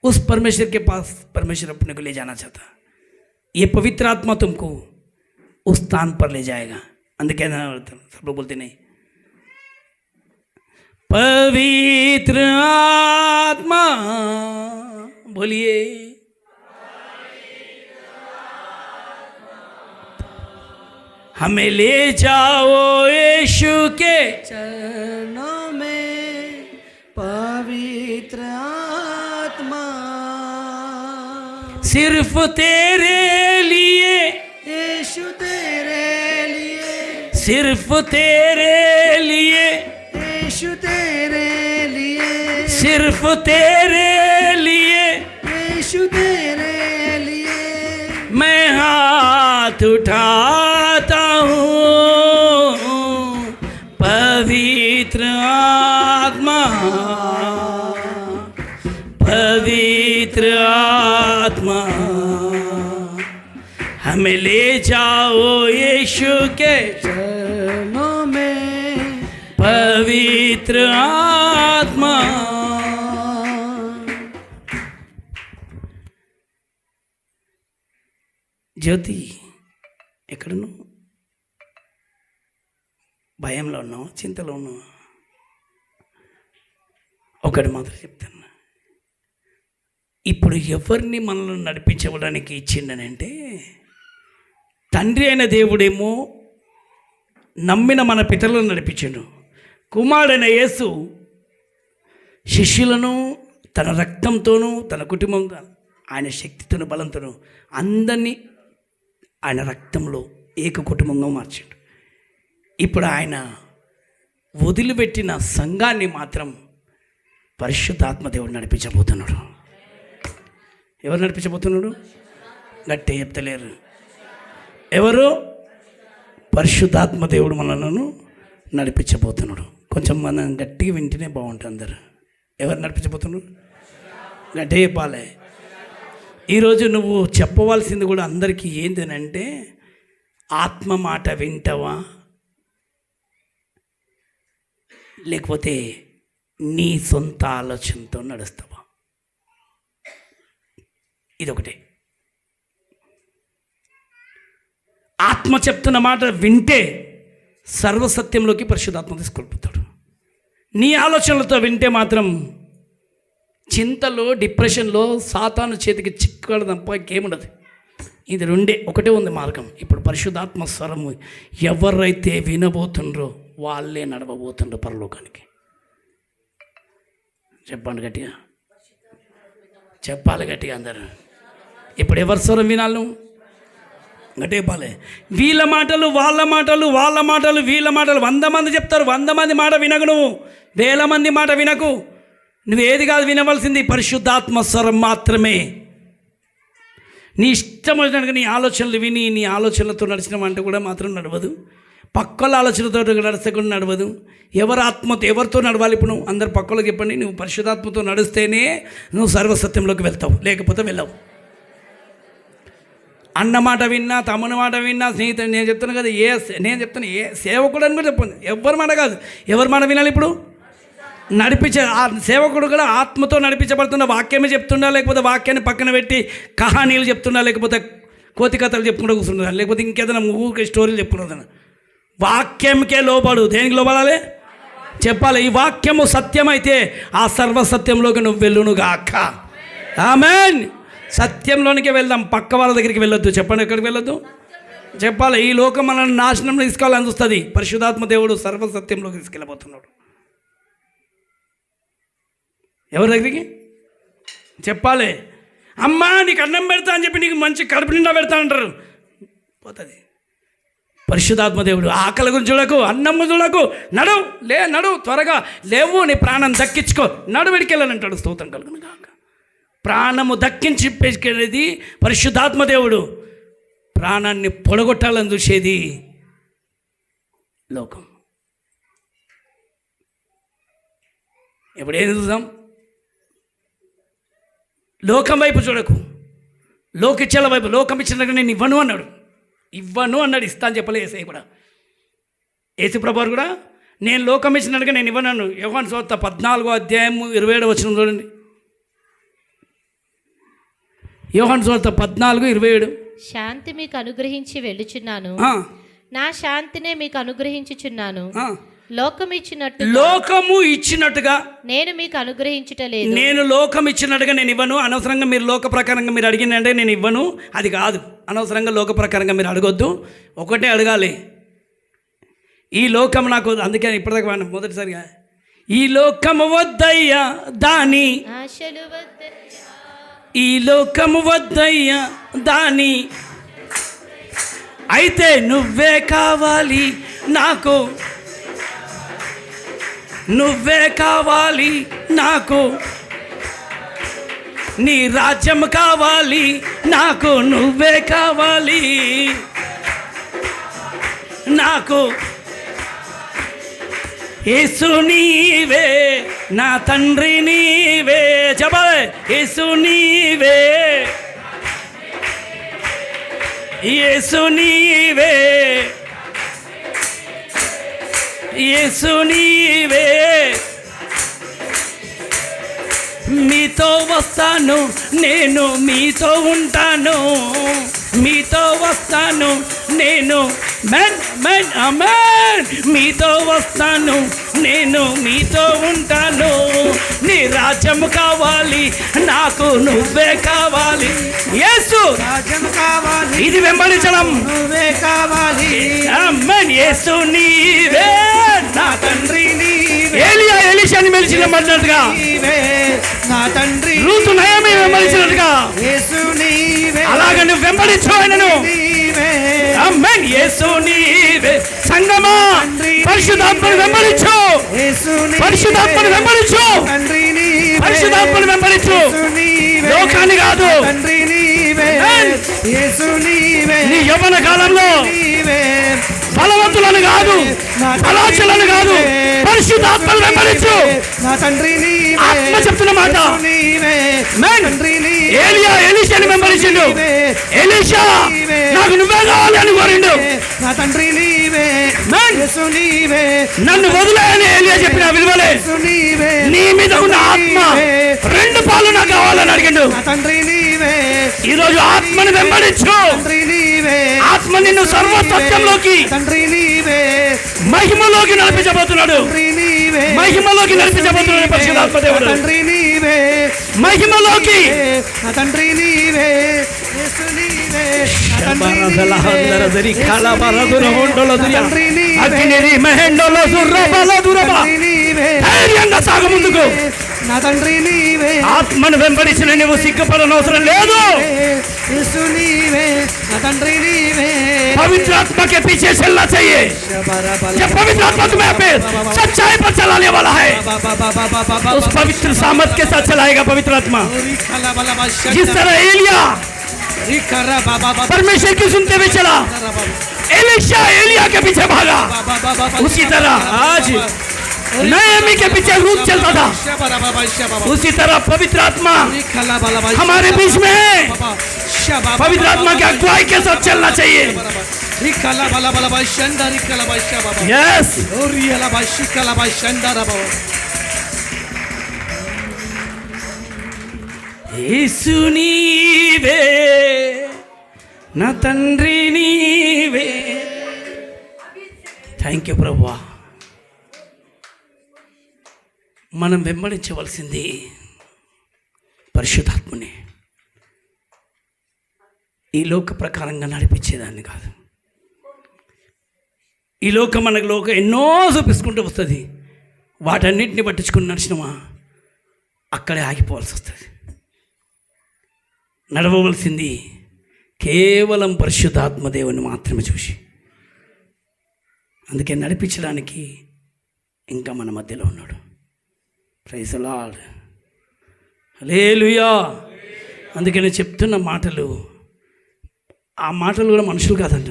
उस परमेश्वर के पास परमेश्वर अपने को ले जाना चाहता. ये पवित्र आत्मा तुमको उस स्थान पर ले जाएगा. अंदर क्या सब लोग बोलते नहीं, पवित्र आत्मा बोलिए. हमें ले जाओ यीशु के चरणों में पवित्र आत्मा, सिर्फ तेरे लिए यीशु तेरे लिए, सिर्फ तेरे लिए, यीशु तेरे लिए, सिर्फ तेरे लिए, यीशु तेरे लिए मैं हाथ उठाता हूँ. पवित्र आत्मा, पवित्र आत्मा हमें ले जाओ यीशु के चरणों में पवित्र आत्मा. జ్యోతి ఎక్కడున్నావు? భయంలో ఉన్నావు, చింతలో ఉన్నావు? ఒకటి మాత్రం చెప్తాను, ఇప్పుడు ఎవరిని మనల్ని నడిపించడానికి ఇచ్చిండనంటే తండ్రి అయిన దేవుడేమో నమ్మిన మన పితరులను నడిపించిండు. కుమారుడైన యేసు శిష్యులను తన రక్తంతోనూ తన కుటుంబంగా ఆయన శక్తితోనూ బలంతోనూ అందరినీ ఆయన రక్తంలో ఏక కుటుంబంగా మార్చాడు. ఇప్పుడు ఆయన వదిలిపెట్టిన సంఘాన్ని మాత్రం పరిశుద్ధాత్మదేవుడు నడిపించబోతున్నాడు. ఎవరు నడిపించబోతున్నాడు? గట్టి చెప్తలేరు. ఎవరు? పరిశుద్ధాత్మదేవుడు మనలను నడిపించబోతున్నాడు. కొంచెం మనం గట్టిగా వింటేనే బాగుంటుంది అందరు. ఎవరు నడిపించబోతున్నారు? గట్టిగా చెప్పాలి. ఈరోజు నువ్వు చెప్పవలసింది కూడా అందరికీ ఏంటంటే, ఆత్మ మాట వింటావా లేకపోతే నీ సొంత ఆలోచనతో నడుస్తావా? ఇదొకటే. ఆత్మ చెప్తున్న మాట వింటే సర్వసత్యంలోకి పరిశుద్ధాత్మ తీసుకెళ్ళిపోతాడు. నీ ఆలోచనలతో వింటే మాత్రం చింతలో, డిప్రెషన్లో సాతాను చేతికి చిక్కడం తప్ప ఇంకేముండదు. ఇది ఒకటే ఉంది మార్గం. ఇప్పుడు పరిశుద్ధాత్మ స్వరము ఎవరైతే వినబోతుండ్రో వాళ్ళే నడవబోతుండ్రో పరలోకానికి. చెప్పండి గట్టిగా, చెప్పాలి గట్టిగా అందరూ. ఇప్పుడు ఎవరి స్వరం వినాలి? గట్టిగా చెప్పాలి. వీళ్ళ మాటలు, వాళ్ళ మాటలు, వాళ్ళ మాటలు, వీళ్ళ మాటలు 100 మంది చెప్తారు. 100 మంది మాట వినకు, నువ్వు 1000 మంది మాట వినకు. నువ్వు ఏది కాదు వినవలసింది, పరిశుద్ధాత్మ స్వరం మాత్రమే. నీ ఇష్టం వచ్చినట్టుగా నీ ఆలోచనలు విని నీ ఆలోచనలతో నడిచినామంటే కూడా మాత్రం నడవదు. పక్కల ఆలోచనలతో నడిస్తే కూడా నడవదు. ఎవరు ఆత్మతో ఎవరితో నడవాలి? ఇప్పుడు నువ్వు అందరు పక్కలకు చెప్పండి. నువ్వు పరిశుద్ధాత్మతో నడిస్తేనే నువ్వు సర్వసత్యంలోకి వెళ్తావు, లేకపోతే వెళ్ళవు. అన్న మాట విన్నా, తమ్ముని మాట విన్నా, స్నేహితుడు, నేను చెప్తాను కదా, నేను చెప్తాను ఏ సేవకుడు అని కూడా చెప్పండి. ఎవరి మాట కాదు, ఎవరి మాట వినాలి? ఇప్పుడు నడిపించే ఆ సేవకుడు కూడా ఆత్మతో నడిపించబడుతున్న వాక్యమే చెప్తుండా, లేకపోతే వాక్యాన్ని పక్కన పెట్టి కహానీలు చెప్తుండా, లేకపోతే కోతి కథలు చెప్పుకుంటూ కూర్చుంటా, లేకపోతే ఇంకేదైనా ఊరికే స్టోరీలు చెప్పుకుంటుందా? వాక్యంకే లోబడు. దేనికి లోబడాలి? చెప్పాలి. ఈ వాక్యము సత్యమైతే ఆ సర్వసత్యంలోకి నువ్వు వెళ్ళునుగాక. ఆమేన్. సత్యంలోనికే వెళ్దాం, పక్క వాళ్ళ దగ్గరికి వెళ్ళొద్దు. చెప్పండి, ఎక్కడికి వెళ్ళొద్దు? చెప్పాలి. ఈ లోకం మనల్ని నాశనంలో తీసుకోవాలని చూస్తుంది. పరిశుద్ధాత్మ దేవుడు సర్వసత్యంలోకి తీసుకెళ్ళబోతున్నాడు. ఎవరి దగ్గరికి చెప్పాలి? అమ్మా నీకు అన్నం పెడతా అని చెప్పి నీకు మంచి కడుపు నిండా పెడతా అంటారు, పోతుంది. పరిశుద్ధాత్మ దేవుడు ఆకలి గురించి చూడకు, అన్నం చూడకు, నడు త్వరగా లేవు, నీ ప్రాణం దక్కించుకో, విడికెళ్ళాలంటాడు. స్తోత్రం కలుగును గాక. ప్రాణము దక్కించి పెంచుకెళ్ళేది పరిశుద్ధాత్మ దేవుడు. ప్రాణాన్ని పొడగొట్టాలని చూసేది లోకం. ఇప్పుడు ఏం చూద్దాం? లోకం వైపు చూడకు, లోకిచ్చల వైపు. లోకం ఇచ్చినట్టు నేను ఇవ్వను అన్నాడు. ఇస్తా అని చెప్పలే యేసయ్య కూడా. యేసు ప్రభువారు కూడా నేను లోకం ఇచ్చినట్టుగా నేను ఇవ్వను. యోహాను సువార్త 14:27 వచనం చూడండి. యోహాను సువార్త 14:27. శాంతి మీకు అనుగ్రహించి వెళ్ళుచున్నాను, నా శాంతినే మీకు అనుగ్రహించుచున్నాను. లోకము ఇచ్చినట్టుగా నేను మీకు అనుగ్రహించుటలేదు. నేను లోకం ఇచ్చినట్టుగా నేను ఇవ్వను. అనవసరంగా మీరు లోక ప్రకారంగా మీరు అడిగినంటే నేను ఇవ్వను. అది కాదు. అనవసరంగా లోక ప్రకారంగా మీరు అడగొద్దు. ఒకటే అడగాలి, ఈ లోకం నాకు. అందుకే ఇప్పటిదాకా మొదటిసారిగా ఈ లోకము వద్దయ్యా దాని ఆశలు వద్దయ్యా, ఈ లోకము వద్దయ్యా దాని, అయితే నువ్వే కావాలి నాకు, నువ్వే కావాలి నాకు, నీ రాజ్యం కావాలి నాకు, నువ్వే కావాలి నాకు. యేసు నీవే నా తండ్రి నీవే. చెప్పాలి. యేసు నీవే, యేసు నీవే, యేసు నీవే. మీతో వస్తాను నేను, మీతో ఉంటాను, మీతో వస్తాను నేను. మీతో వస్తాను నేను, మీతో ఉంటాను. నీ రాజ్యము కావాలి నాకు, నువ్వే కావాలి. యేసు రాజ్యం కావాలి, ఇది వెంబడించడం. నువ్వే కావాలి. ఆమేన్. యేసు నీవే నా తండ్రి నీవే. ఏలియా ఎలీషాని మెలిచినట్టుగా, నా తండ్రి రూతు నయమి వెంబడించినట్టుగా యేసు నీవే. అలాగే నువ్వు వెంబడించు ఆయనను. ఆమేన్. యేసు నీవే. సంగమా పరిశుద్ధాత్మను వెంబడించు, పరిశుద్ధాత్మను వెంబడించు, పరిశుద్ధాత్మను వెంబడించు. లోకాన్ని కాదు. నీ యవ్వన కాలంలో బలవంతులను కాదు, బలాచలను కాదు, పరిశుద్ధాత్మను వెంబడించు. నా తండ్రి నీవే, ఆత్మ చెప్తున్న మాట. యేసు నీవే, ఆమేన్. తండ్రి నీవే, ఏలియా ఎలీషాని వెంబడించిండు. ఎలీషా నాకు నువ్వే కావాలి అని కోరిండు. నా తండ్రి నీవే, ఆమేన్. యేసు నీవే, నన్ను వదిలేయని ఏలియా చెప్పిన విలువలే. యేసు నీవే, నీ మీద ఉన్న ఆత్మ 2 పాలు నాకు కావాలని అడిగిండు. నా తండ్రి నీవే, ఈ రోజు ఆత్మను వెంబడించు. తండ్రి నీవే, ఆత్మ నిన్ను సర్వ సత్యంలోకి, తండ్రి నీవే, మహిమలోకి నడిపించబోతున్నాడు. తండ్రి నీవే, మహిమలోకి నడిపించబోతున్నాడు పరిశుద్ధాత్మ దేవుడు. తండ్రి నీవే, మహిమలోకి. నా తండ్రి నీవే, యేసు నీవే, నా తండ్రి నీవే, ధైర్యంగా సాగు ముందుకు. నా తండ్రి నీవే, ఆత్మను వెంబడించిన నువ్వు సిగ్గుపడనవసరం లేదు. యేసు నీవే, నా తండ్రి నీవే, पवित्र आत्मा के पीछे चलना चाहिए. जब पवित्र आत्मा तुम्हें पे सच्चाई पर चलाने वाला है, उस पवित्र सामर्थ के साथ चलाएगा पवित्र आत्मा. जिस तरह एलिया परमेश्वर की सुनते हुए चला, एलीशा एलिया के पीछे भागा, उसी तरह आज नयमी के पीछे रूप चलता था. उसी तरह पवित्र आत्मा हमारे बीच में है. पवित्र आत्मा की अगुवाई के साथ चलना चाहिए. यस. యేసు నీవే, నా తండ్రి నీవే. థ్యాంక్ యూ ప్రభువా. మనం వెంబడించవలసింది పరిశుద్ధాత్మని. ఈ లోక ప్రకారంగా నడిపించేదాన్ని కాదు. ఈ లోకం మనకు ఎన్నో చూపించుకుంటూ వస్తుంది. వాటన్నిటిని పట్టించుకుని నడిచినమా అక్కడే ఆగిపోవాల్సి వస్తుంది. నడవవలసింది కేవలం పరిశుద్ధాత్మ దేవుని మాత్రమే చూసి. అందుకే నడిపించడానికి ఇంకా మన మధ్యలో ఉన్నాడు. Praise the lord. హల్లెలూయా. అందుకే నేను చెప్తున్న మాటలు, ఆ మాటలు కూడా మనుషులు కాదంట.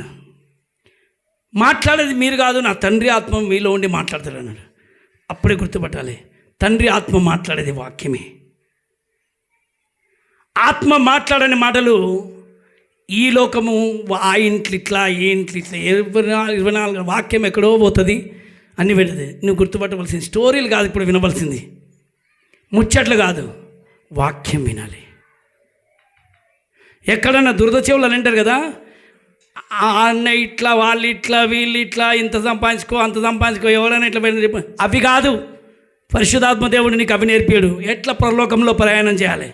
మాట్లాడేది మీరు కాదు, నా తండ్రి ఆత్మ మీలో ఉండి మాట్లాడతాడు అన్నాడు. అప్పుడే గుర్తుపట్టాలి, తండ్రి ఆత్మ మాట్లాడేది వాక్యమే. ఆత్మ మాట్లాడని మాటలు ఈ లోకము, ఆ ఇంట్లో ఇట్లా, ఏ ఇంట్లో ఇట్లా, 24 వాక్యం ఎక్కడో పోతుంది అన్ని పెడుతుంది. నువ్వు గుర్తుపట్టవలసింది స్టోరీలు కాదు, ఇప్పుడు వినవలసింది ముచ్చట్లు కాదు, వాక్యం వినాలి. ఎక్కడన్నా దురద చెవులు అని అంటారు కదా, అన్న ఇట్లా, వాళ్ళు ఇట్లా, వీళ్ళు ఇట్లా, ఇంత సంపాదించుకో, అంత సంపాదించుకో, ఎవరైనా ఇట్లా పెట్టిన చెప్పి అవి కాదు. పరిశుద్ధాత్మ దేవుడు నీకు అవి నేర్పాడు. ఎట్లా పరలోకంలో ప్రయాణం చేయాలి,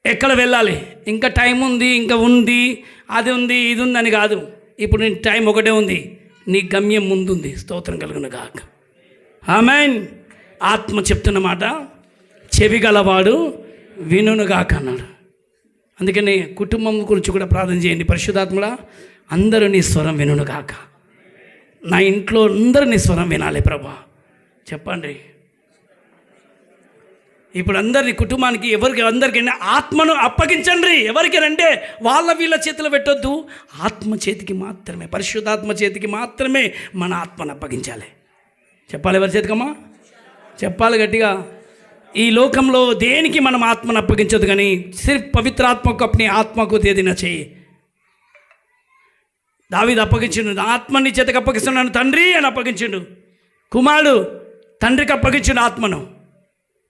ఎక్కడ వెళ్ళాలి, ఇంకా టైం ఉంది, ఇంకా ఉంది, అది ఉంది, ఇది ఉంది అని కాదు. ఇప్పుడు నీ టైం ఒకటే ఉంది, నీ గమ్యం ముందుంది. స్తోత్రం కలుగును గాక. ఆమేన్. ఆత్మ చెప్తున్న మాట చెవి గలవాడు వినును గాక అన్నాడు. అందుకని కుటుంబం గురించి కూడా ప్రార్థన చేయండి. పరిశుద్ధాత్ముడా, అందరూ నీ స్వరం వినును గాక. నా ఇంట్లో అందరూ నీ స్వరం వినాలి ప్రభా. చెప్పండి. ఇప్పుడు అందరినీ కుటుంబానికి అందరికీ ఆత్మను అప్పగించండి. ఎవరికేనంటే వాళ్ళ వీళ్ళ చేతిలో పెట్టొద్దు, ఆత్మ చేతికి మాత్రమే, పరిశుద్ధాత్మ చేతికి మాత్రమే మన ఆత్మను అప్పగించాలి. చెప్పాలి. ఎవరి చేతికమ్మా? చెప్పాలి గట్టిగా. ఈ లోకంలో దేనికి మనం ఆత్మను అప్పగించదు, కానీ సిర్ఫ్ పవిత్ర ఆత్మకు అప్ని ఆత్మకు దేదిన చేయి. దావీదు అప్పగించిండు, ఆత్మని చేతికి అప్పగిస్తున్నాను తండ్రి అని అప్పగించిండు. కుమారుడు తండ్రికి అప్పగించిండు ఆత్మను.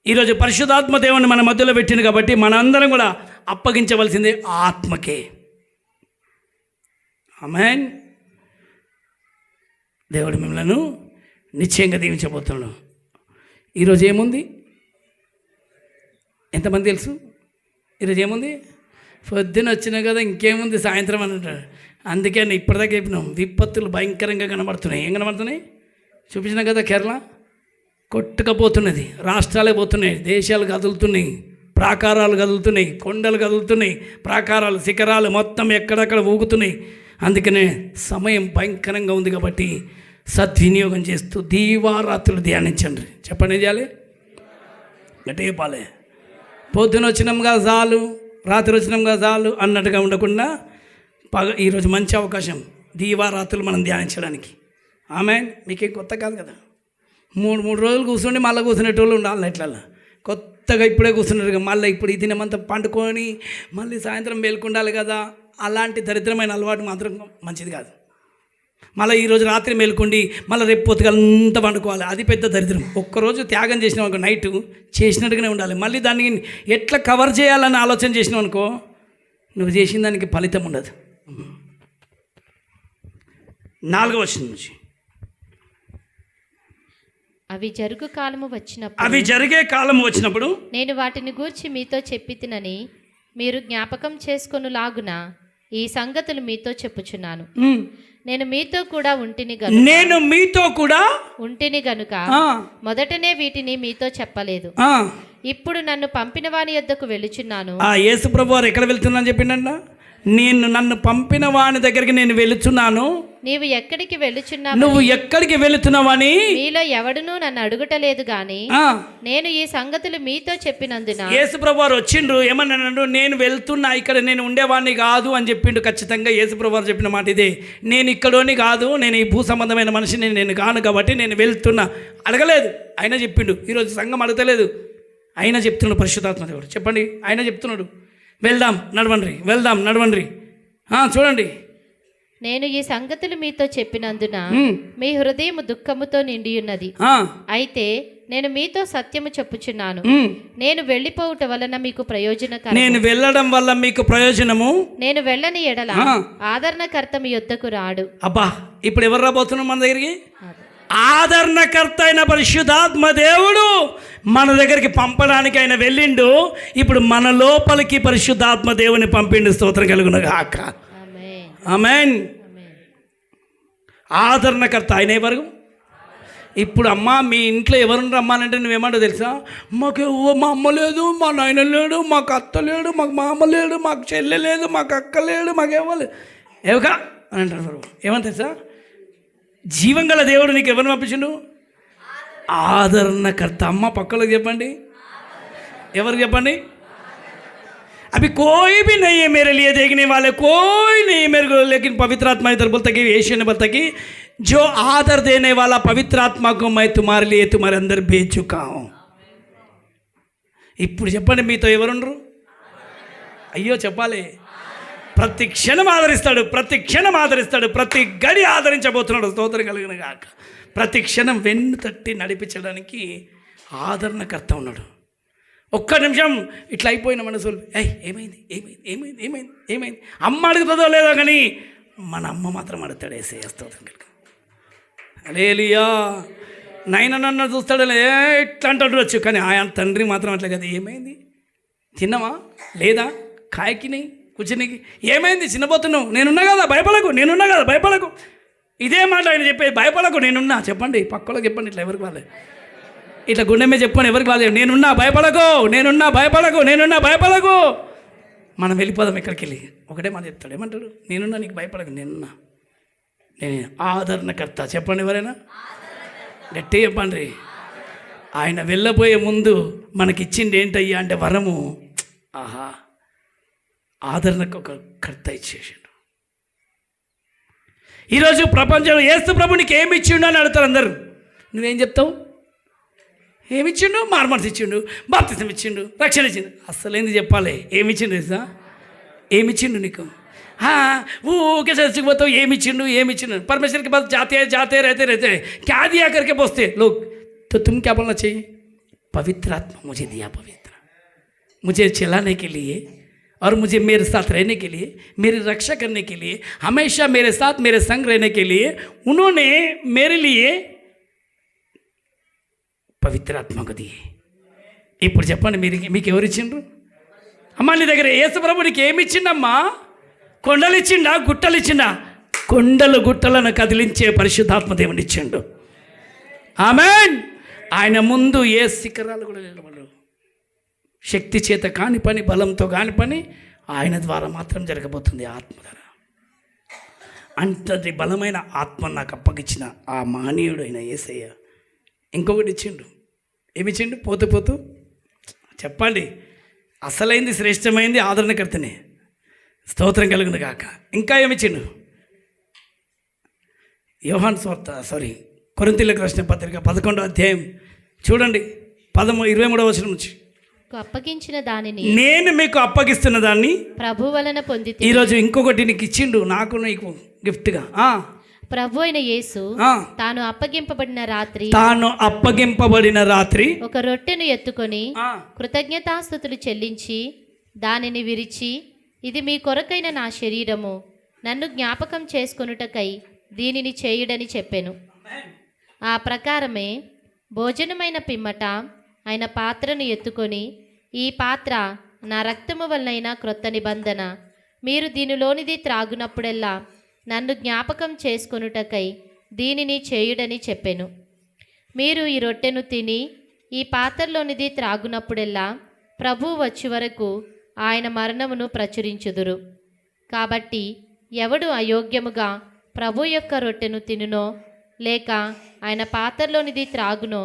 ఈరోజు పరిశుద్ధాత్మ దేవుని మన మధ్యలో పెట్టింది కాబట్టి మనందరం కూడా అప్పగించవలసిందే ఆత్మకే. ఆమేన్. దేవుడు మిమ్మల్ని నిశ్చయంగా దీవించబోతున్నాడు. ఈరోజు ఏముంది? ఎంతమంది తెలుసు? ఈరోజు ఏముంది? పొద్దున వచ్చినా కదా, ఇంకేముంది సాయంత్రం అని అంటాడు. అందుకే ఇప్పటిదాకా చెప్పినాం, విపత్తులు భయంకరంగా కనబడుతున్నాయి. ఏం కనబడుతున్నాయి? చూపించినా కదా, కేరళ కొట్టుకపోతున్నది, రాష్ట్రాలే పోతున్నాయి, దేశాలు కదులుతున్నాయి, ప్రాకారాలు కదులుతున్నాయి, కొండలు కదులుతున్నాయి, ప్రాకారాలు, శిఖరాలు మొత్తం ఎక్కడక్కడ ఊగుతున్నాయి. అందుకనే సమయం భయంకరంగా ఉంది కాబట్టి సద్వినియోగం చేస్తూ దీవారాత్రులు ధ్యానించండి. చెప్పండి, ఏం చేయాలి? గట్టిగా చెప్పాలి. పొద్దున వచ్చినాంగా చాలు, రాత్రి వచ్చినాంగా చాలు అన్నట్టుగా ఉండకుండా ఈరోజు మంచి అవకాశం, దీవారాత్రులు మనం ధ్యానించడానికి. ఆమేన్. మీకేం కొత్త కాదు కదా. మూడు రోజులు కూర్చుండి మళ్ళీ కూర్చునేటోళ్ళు ఉండాలి ఇట్లా. కొత్తగా ఇప్పుడే కూర్చున్నారు మళ్ళీ ఇప్పుడు ఈ దినమంతా పండుకొని మళ్ళీ సాయంత్రం మేల్కొండాలి కదా. అలాంటి దరిద్రమైన అలవాటు మాత్రం మంచిది కాదు. మళ్ళీ ఈరోజు రాత్రి మేల్కొండి మళ్ళీ రేపు పొద్దుగలంతా పండుకోవాలి, అది పెద్ద దరిద్రం. ఒక్కరోజు త్యాగం చేసినావు అనుకో, నైట్ చేసినట్టుగానే ఉండాలి. మళ్ళీ దాన్ని ఎట్లా కవర్ చేయాలని ఆలోచన చేసినావు అనుకో, నువ్వు చేసిన దానికి ఫలితం ఉండదు. 4వ వచనం నుంచి, అవి జరిగే కాలము వచ్చినప్పుడు నేను వాటిని గూర్చి మీతో చెప్పితినని మీరు జ్ఞాపకం చేసుకొనులాగున ఈ సంగతులు మీతో చెప్పుచున్నాను. నేను మీతో కూడా ఉంటిని గనుక మొదటనే వీటిని మీతో చెప్పలేదు. ఇప్పుడు నన్ను పంపిన వాని యొద్దకు వెళుచున్నాను. యేసు ప్రభువు వారు ఎక్కడ వెళ్తున్నాను చెప్పిండంట. నన్ను పంపిన వాని దగ్గరికి నేను వెళుచున్నాను. నువ్వు ఎక్కడికి వెళుతున్నావని మీలో ఎవడునూ నన్ను అడుగుటలేదు గాని నేను ఈ సంగతులు మీతో చెప్పినందున. యేసు ప్రభువు వారు వచ్చిండ్రు, ఏమన్నాడు, నేను వెళ్తున్నా, ఇక్కడ నేను ఉండేవాడిని కాదు అని చెప్పిండు. ఖచ్చితంగా యేసు ప్రభువు వారు చెప్పిన మాట ఇదే, నేను ఇక్కడోని కాదు, నేను ఈ భూ సంబంధమైన మనిషిని నేను కాను కాబట్టి నేను వెళ్తున్నా. అడగలేదు, ఆయన చెప్పిండు. ఈరోజు సంఘం అడగలేదు, ఆయన చెప్తున్నాడు. పరిశుద్ధాత్మ దేవుడు చెప్పండి, ఆయన చెప్తున్నాడు, వెళ్దాం నడవండి. చూడండి, నేను ఈ సంగతులు మీతో చెప్పినందున మీ హృదయం దుఃఖముతో నిండి ఉన్నది. అయితే నేను మీతో సత్యము చెప్పుచున్నాను, నేను వెళ్ళిపోవుట వలన మీకు ప్రయోజనకరం. నేను వెళ్ళడం వల్ల మీకు ప్రయోజనము. నేను వెళ్ళని ఎడల ఆదరణకర్త మీ యొద్దకు రాడు. అబ్బా, ఇప్పుడు ఎవరు రాబోతున్నాం మన దగ్గరికి? ఆదరణకర్త అయిన పరిశుద్ధాత్మ దేవుడు మన దగ్గరికి పంపడానికి ఆయన వెళ్ళిండు. ఇప్పుడు మన లోపలికి పరిశుద్ధాత్మ దేవుని పంపిండు. స్తోత్రం కలుగును గాక. ఆమేన్. ఆదరణకర్త ఆయన ఎవరు? ఇప్పుడు అమ్మ మీ ఇంట్లో ఎవరిని రమ్మానంటే నువ్వేమంటో తెలుసా? మాకు మా అమ్మ లేదు, మా నాయన లేడు, మాకు అత్త లేడు, మాకు మామ లేడు, మాకు చెల్లె లేదు, మాకు అక్క లేడు, మాకు ఎవరు ఏవగా అని అంటారు. ఏమని తెలుసా? జీవం గల దేవుడు నీకు ఎవరిని పంపించిండు? ఆదరణకర్త. అమ్మ పక్కలోకి చెప్పండి, ఎవరు చెప్పండి? अभी कोई भी नहीं है मेरे लिए देखने वाले, कोई नहीं है मेरे को, लेकिन पवित्र आत्मा इधर बोलता कि यीशु ने बोलता कि जो आदर देने वाला पवित्र आत्मा को मैं तुम्हारे लिए तुम्हारे अंदर भेज चुका हूँ. ఇప్పుడు చెప్పండి, మీతో ఎవరుండ్రు? అయ్యో చెప్పాలి. ప్రతి క్షణం ఆదరిస్తాడు, ప్రతి గడి ఆదరించబోతున్నాడు. స్తోత్రం కలిగిన గాక. ప్రతి క్షణం వెన్ను తట్టి నడిపించడానికి ఆదరణకర్త ఉన్నాడు. ఒక్క నిమిషం ఇట్లా అయిపోయిన మనసులు, ఏమైంది అమ్మ అడుగుతుందో లేదో కానీ మన అమ్మ మాత్రం అడుగుతాడు. స్తోత్రం కలిగి. హల్లెలూయా. నాయన నన్ను చూస్తాడు ఇట్లా అంటాడు, కానీ ఆయన తండ్రి మాత్రం అట్లా కదా. ఏమైంది, తిన్నావా లేదా, కాయకిని కూర్చునికి ఏమైంది, చిన్నపోతున్నావు, నేనున్నా కదా భయపడకు. ఇదే మాట ఆయన చెప్పేది, భయపడకు, నేనున్నా. చెప్పండి పక్కలోకి చెప్పండి, ఇట్లా ఎవరికి వాళ్ళే, ఇట్లా గుండె మీద చెప్పుకొని ఎవరికి వాళ్ళే, నేనున్నా భయపడకు. మనం వెళ్ళిపోదాం ఎక్కడికి వెళ్ళి. ఒకటే మాట చెప్తాడు, ఏమంటాడు? నేనున్నా, నీకు భయపడకు, నేను ఆదరణకర్త. చెప్పండి ఎవరైనా గట్టి చెప్పండి. ఆయన వెళ్ళబోయే ముందు మనకిచ్చింది ఏంటయ్యా అంటే వరము. ఆహా, ఆదరణకు ఒక కర్త ఇచ్చేసాడు. ఈరోజు ప్రపంచంలో యేసు ప్రభు నీకు ఏమి ఇచ్చిండు అని అడుగుతారు అందరూ. నువ్వేం చెప్తావు? ఏమిచ్చిండు? మార్మర్స్ ఇచ్చిండు, బాప్తిసం ఇచ్చిండు, రక్షణ ఇచ్చిండు. అసలు ఏంది చెప్పాలి? ఏమిచ్చిండు తెలుసా? ఏమిచ్చిండు నీకు? ఊకే चर्चिक बताओ ఏమిచ్చిండు. परमेश्वर के पास जाते रहते क्या दिया करके बोलते लोग, तो तुम क्या बोलना चाहिए? पवित्र आत्मा मुझे दिया, पवित्र मुझे चलाने के लिए और मुझे मेरे साथ रहने के लिए, मेरी रक्षा करने के लिए, हमेशा मेरे साथ मेरे संग रहने के लिए उन्होंने मेरे लिए పవిత్ర ఆత్మకు దిగి. ఇప్పుడు చెప్పండి, మీకు ఎవరు ఇచ్చిండ్రు? అమ్మా నీ దగ్గర యేసు ప్రభు నీకు ఏమి ఇచ్చిండమ్మా? కొండలు ఇచ్చిండా, గుట్టలు ఇచ్చిండా? కొండలు గుట్టలను కదిలించే పరిశుద్ధాత్మ దేవుని ఇచ్చిండు. ఆమేన్. ఆయన ముందు ఏ శిఖరాలు కూడా నిలబడరు. శక్తి చేత కాని పని, బలంతో కాని పని ఆయన ద్వారా మాత్రం జరగబోతుంది. ఆత్మ ద్వారా. అంతటి బలమైన ఆత్మ నాకు అప్పగించిన ఆ మహనీయుడు అయిన యేసయ్య ఇంకొకటి ఇచ్చిండు. ఏమిచ్చిండు? పోతూ చెప్పండి, అసలైంది శ్రేష్టమైంది ఆదరణకర్తనే. స్తోత్రం కలుగును గాక. ఇంకా ఏమిచ్చిండు? యోహాను సువార్త కొరింథీయులకు రాసిన పత్రిక 11వ అధ్యాయం చూడండి 23వ వచనం నుంచి. అప్పగించిన దానిని నేను మీకు అప్పగిస్తున్న దాన్ని ప్రభు వలన పొంది ఈరోజు ఇంకొకటి నీకు ఇచ్చిండు, నాకు నీకు గిఫ్ట్గా. ప్రభు అయిన యేసు తాను అప్పగింపబడిన రాత్రి ఒక రొట్టెను ఎత్తుకొని కృతజ్ఞతాస్తుతులు చెల్లించి దానిని విరిచి, ఇది మీ కొరకైన నా శరీరము, నన్ను జ్ఞాపకం చేసుకొనుటకై దీనిని చేయుడని చెప్పెను. ఆ ప్రకారమే భోజనమైన పిమ్మట ఆయన పాత్రను ఎత్తుకొని, ఈ పాత్ర నా రక్తము వలనైన క్రొత్త నిబంధన, మీరు దీనిలోనిది త్రాగునప్పుడెల్లా నన్ను జ్ఞాపకం చేసుకొనుటకై దీనిని చేయుడని చెప్పెను. మీరు ఈ రొట్టెను తిని ఈ పాత్రలోనిది త్రాగునప్పుడెల్లా ప్రభువు వచ్చి వరకు ఆయన మరణమును ప్రచురించుదురు. కాబట్టి ఎవడు అయోగ్యముగా ప్రభు యొక్క రొట్టెను తినునో లేక ఆయన పాత్రలోనిది త్రాగునో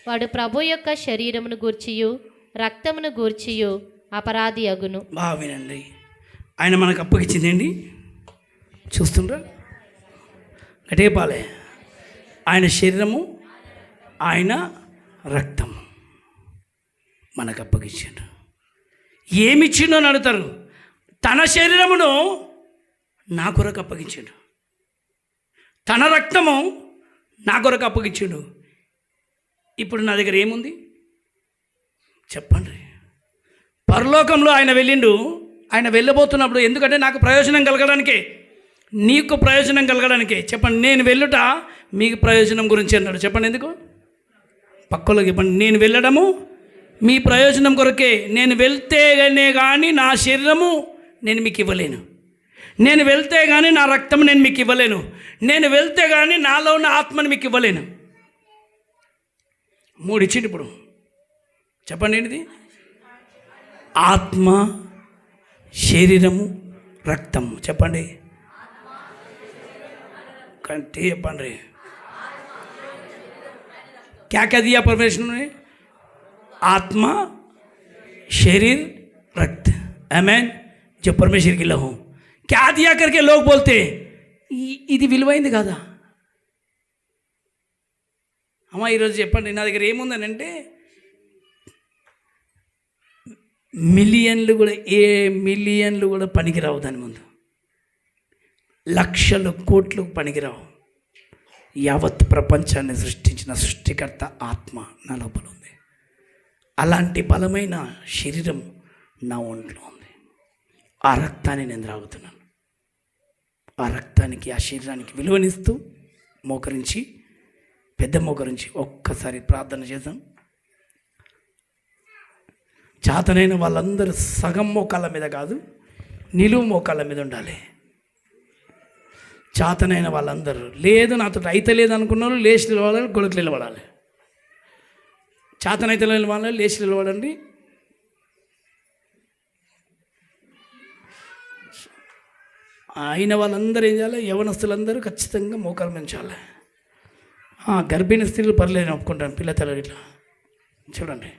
వాడు ప్రభు యొక్క శరీరమును గూర్చియు రక్తమును గూర్చియు అపరాధి అగును. బాగా వినండి, ఆయన మనకు అప్పగించిందండి. చూస్తుండ్రా గట్టిగా పాలే. ఆయన శరీరము, ఆయన రక్తం మనకు అప్పగించాడు. ఏమిచ్చిండో అని అడుగుతారు. తన శరీరమును నా కొరకు అప్పగించాడు, తన రక్తము నా కొరకు అప్పగించాడు. ఇప్పుడు నా దగ్గర ఏముంది చెప్పండి? పరలోకంలో ఆయన వెళ్ళిండు. ఆయన వెళ్ళబోతున్నప్పుడు, ఎందుకంటే నాకు ప్రయోజనం కలగడానికే, నీకు ప్రయోజనం కలగడానికే. చెప్పండి, నేను వెళ్ళుట మీకు ప్రయోజనం గురించి అన్నాడు. చెప్పండి ఎందుకు? పక్కలోకి చెప్పండి. నేను వెళ్ళడము మీ ప్రయోజనం కొరకే. నేను వెళ్తేనే కానీ నా శరీరము నేను మీకు ఇవ్వలేను, నేను వెళ్తే కానీ నా రక్తం నేను మీకు ఇవ్వలేను, నేను వెళ్తే కానీ నాలో ఉన్న ఆత్మని మీకు ఇవ్వలేను. 3 ఇచ్చిండు. ఇప్పుడు చెప్పండి ఏంటిది? ఆత్మ, శరీరము, రక్తము. చెప్పండి కంటే చెప్పండి. क्या क्या दिया परमेश्वर ने? आत्मा, शरीर, रक्त. आमेन. जो परमेश्वर की लहू क्या दिया करके लोग बोलते ఇది విలువైంది కదా అమ్మా. ఈరోజు చెప్పండి, నా దగ్గర ఏముందని అంటే మిలియన్లు కూడా పనికిరావు. దాని ముందు లక్షలు కోట్లు పనికిరావు. యావత్ ప్రపంచాన్ని సృష్టించిన సృష్టికర్త ఆత్మ నా లోపల ఉంది. అలాంటి బలమైన శరీరం నా ఒంట్లో ఉంది. ఆ రక్తాన్ని నేను త్రాగుతున్నాను. ఆ రక్తానికి, ఆ శరీరానికి విలువనిస్తూ మోకరించి, పెద్ద మోకరించి ఒక్కసారి ప్రార్థన చేద్దాం. చేతనైన వాళ్ళందరూ సగం మోకాళ్ళ మీద కాదు, నిలువు మోకాళ్ళ మీద ఉండాలి. చేతనైన వాళ్ళందరూ, లేదు నాతో అయితే లేదు అనుకున్నారు, లేచి నిలబడాలి, గొడుకులు నిలబడాలి. చేతనైతే వాళ్ళు లేచి నిలబడండి. అయిన వాళ్ళందరూ ఏం చేయాలి? యవనస్తులందరూ ఖచ్చితంగా మోకాలు పెంచాలి. గర్భిణీ స్త్రీలు పర్లేదు ఒప్పుకుంటాను, పిల్లతలు ఇట్లా చూడండి.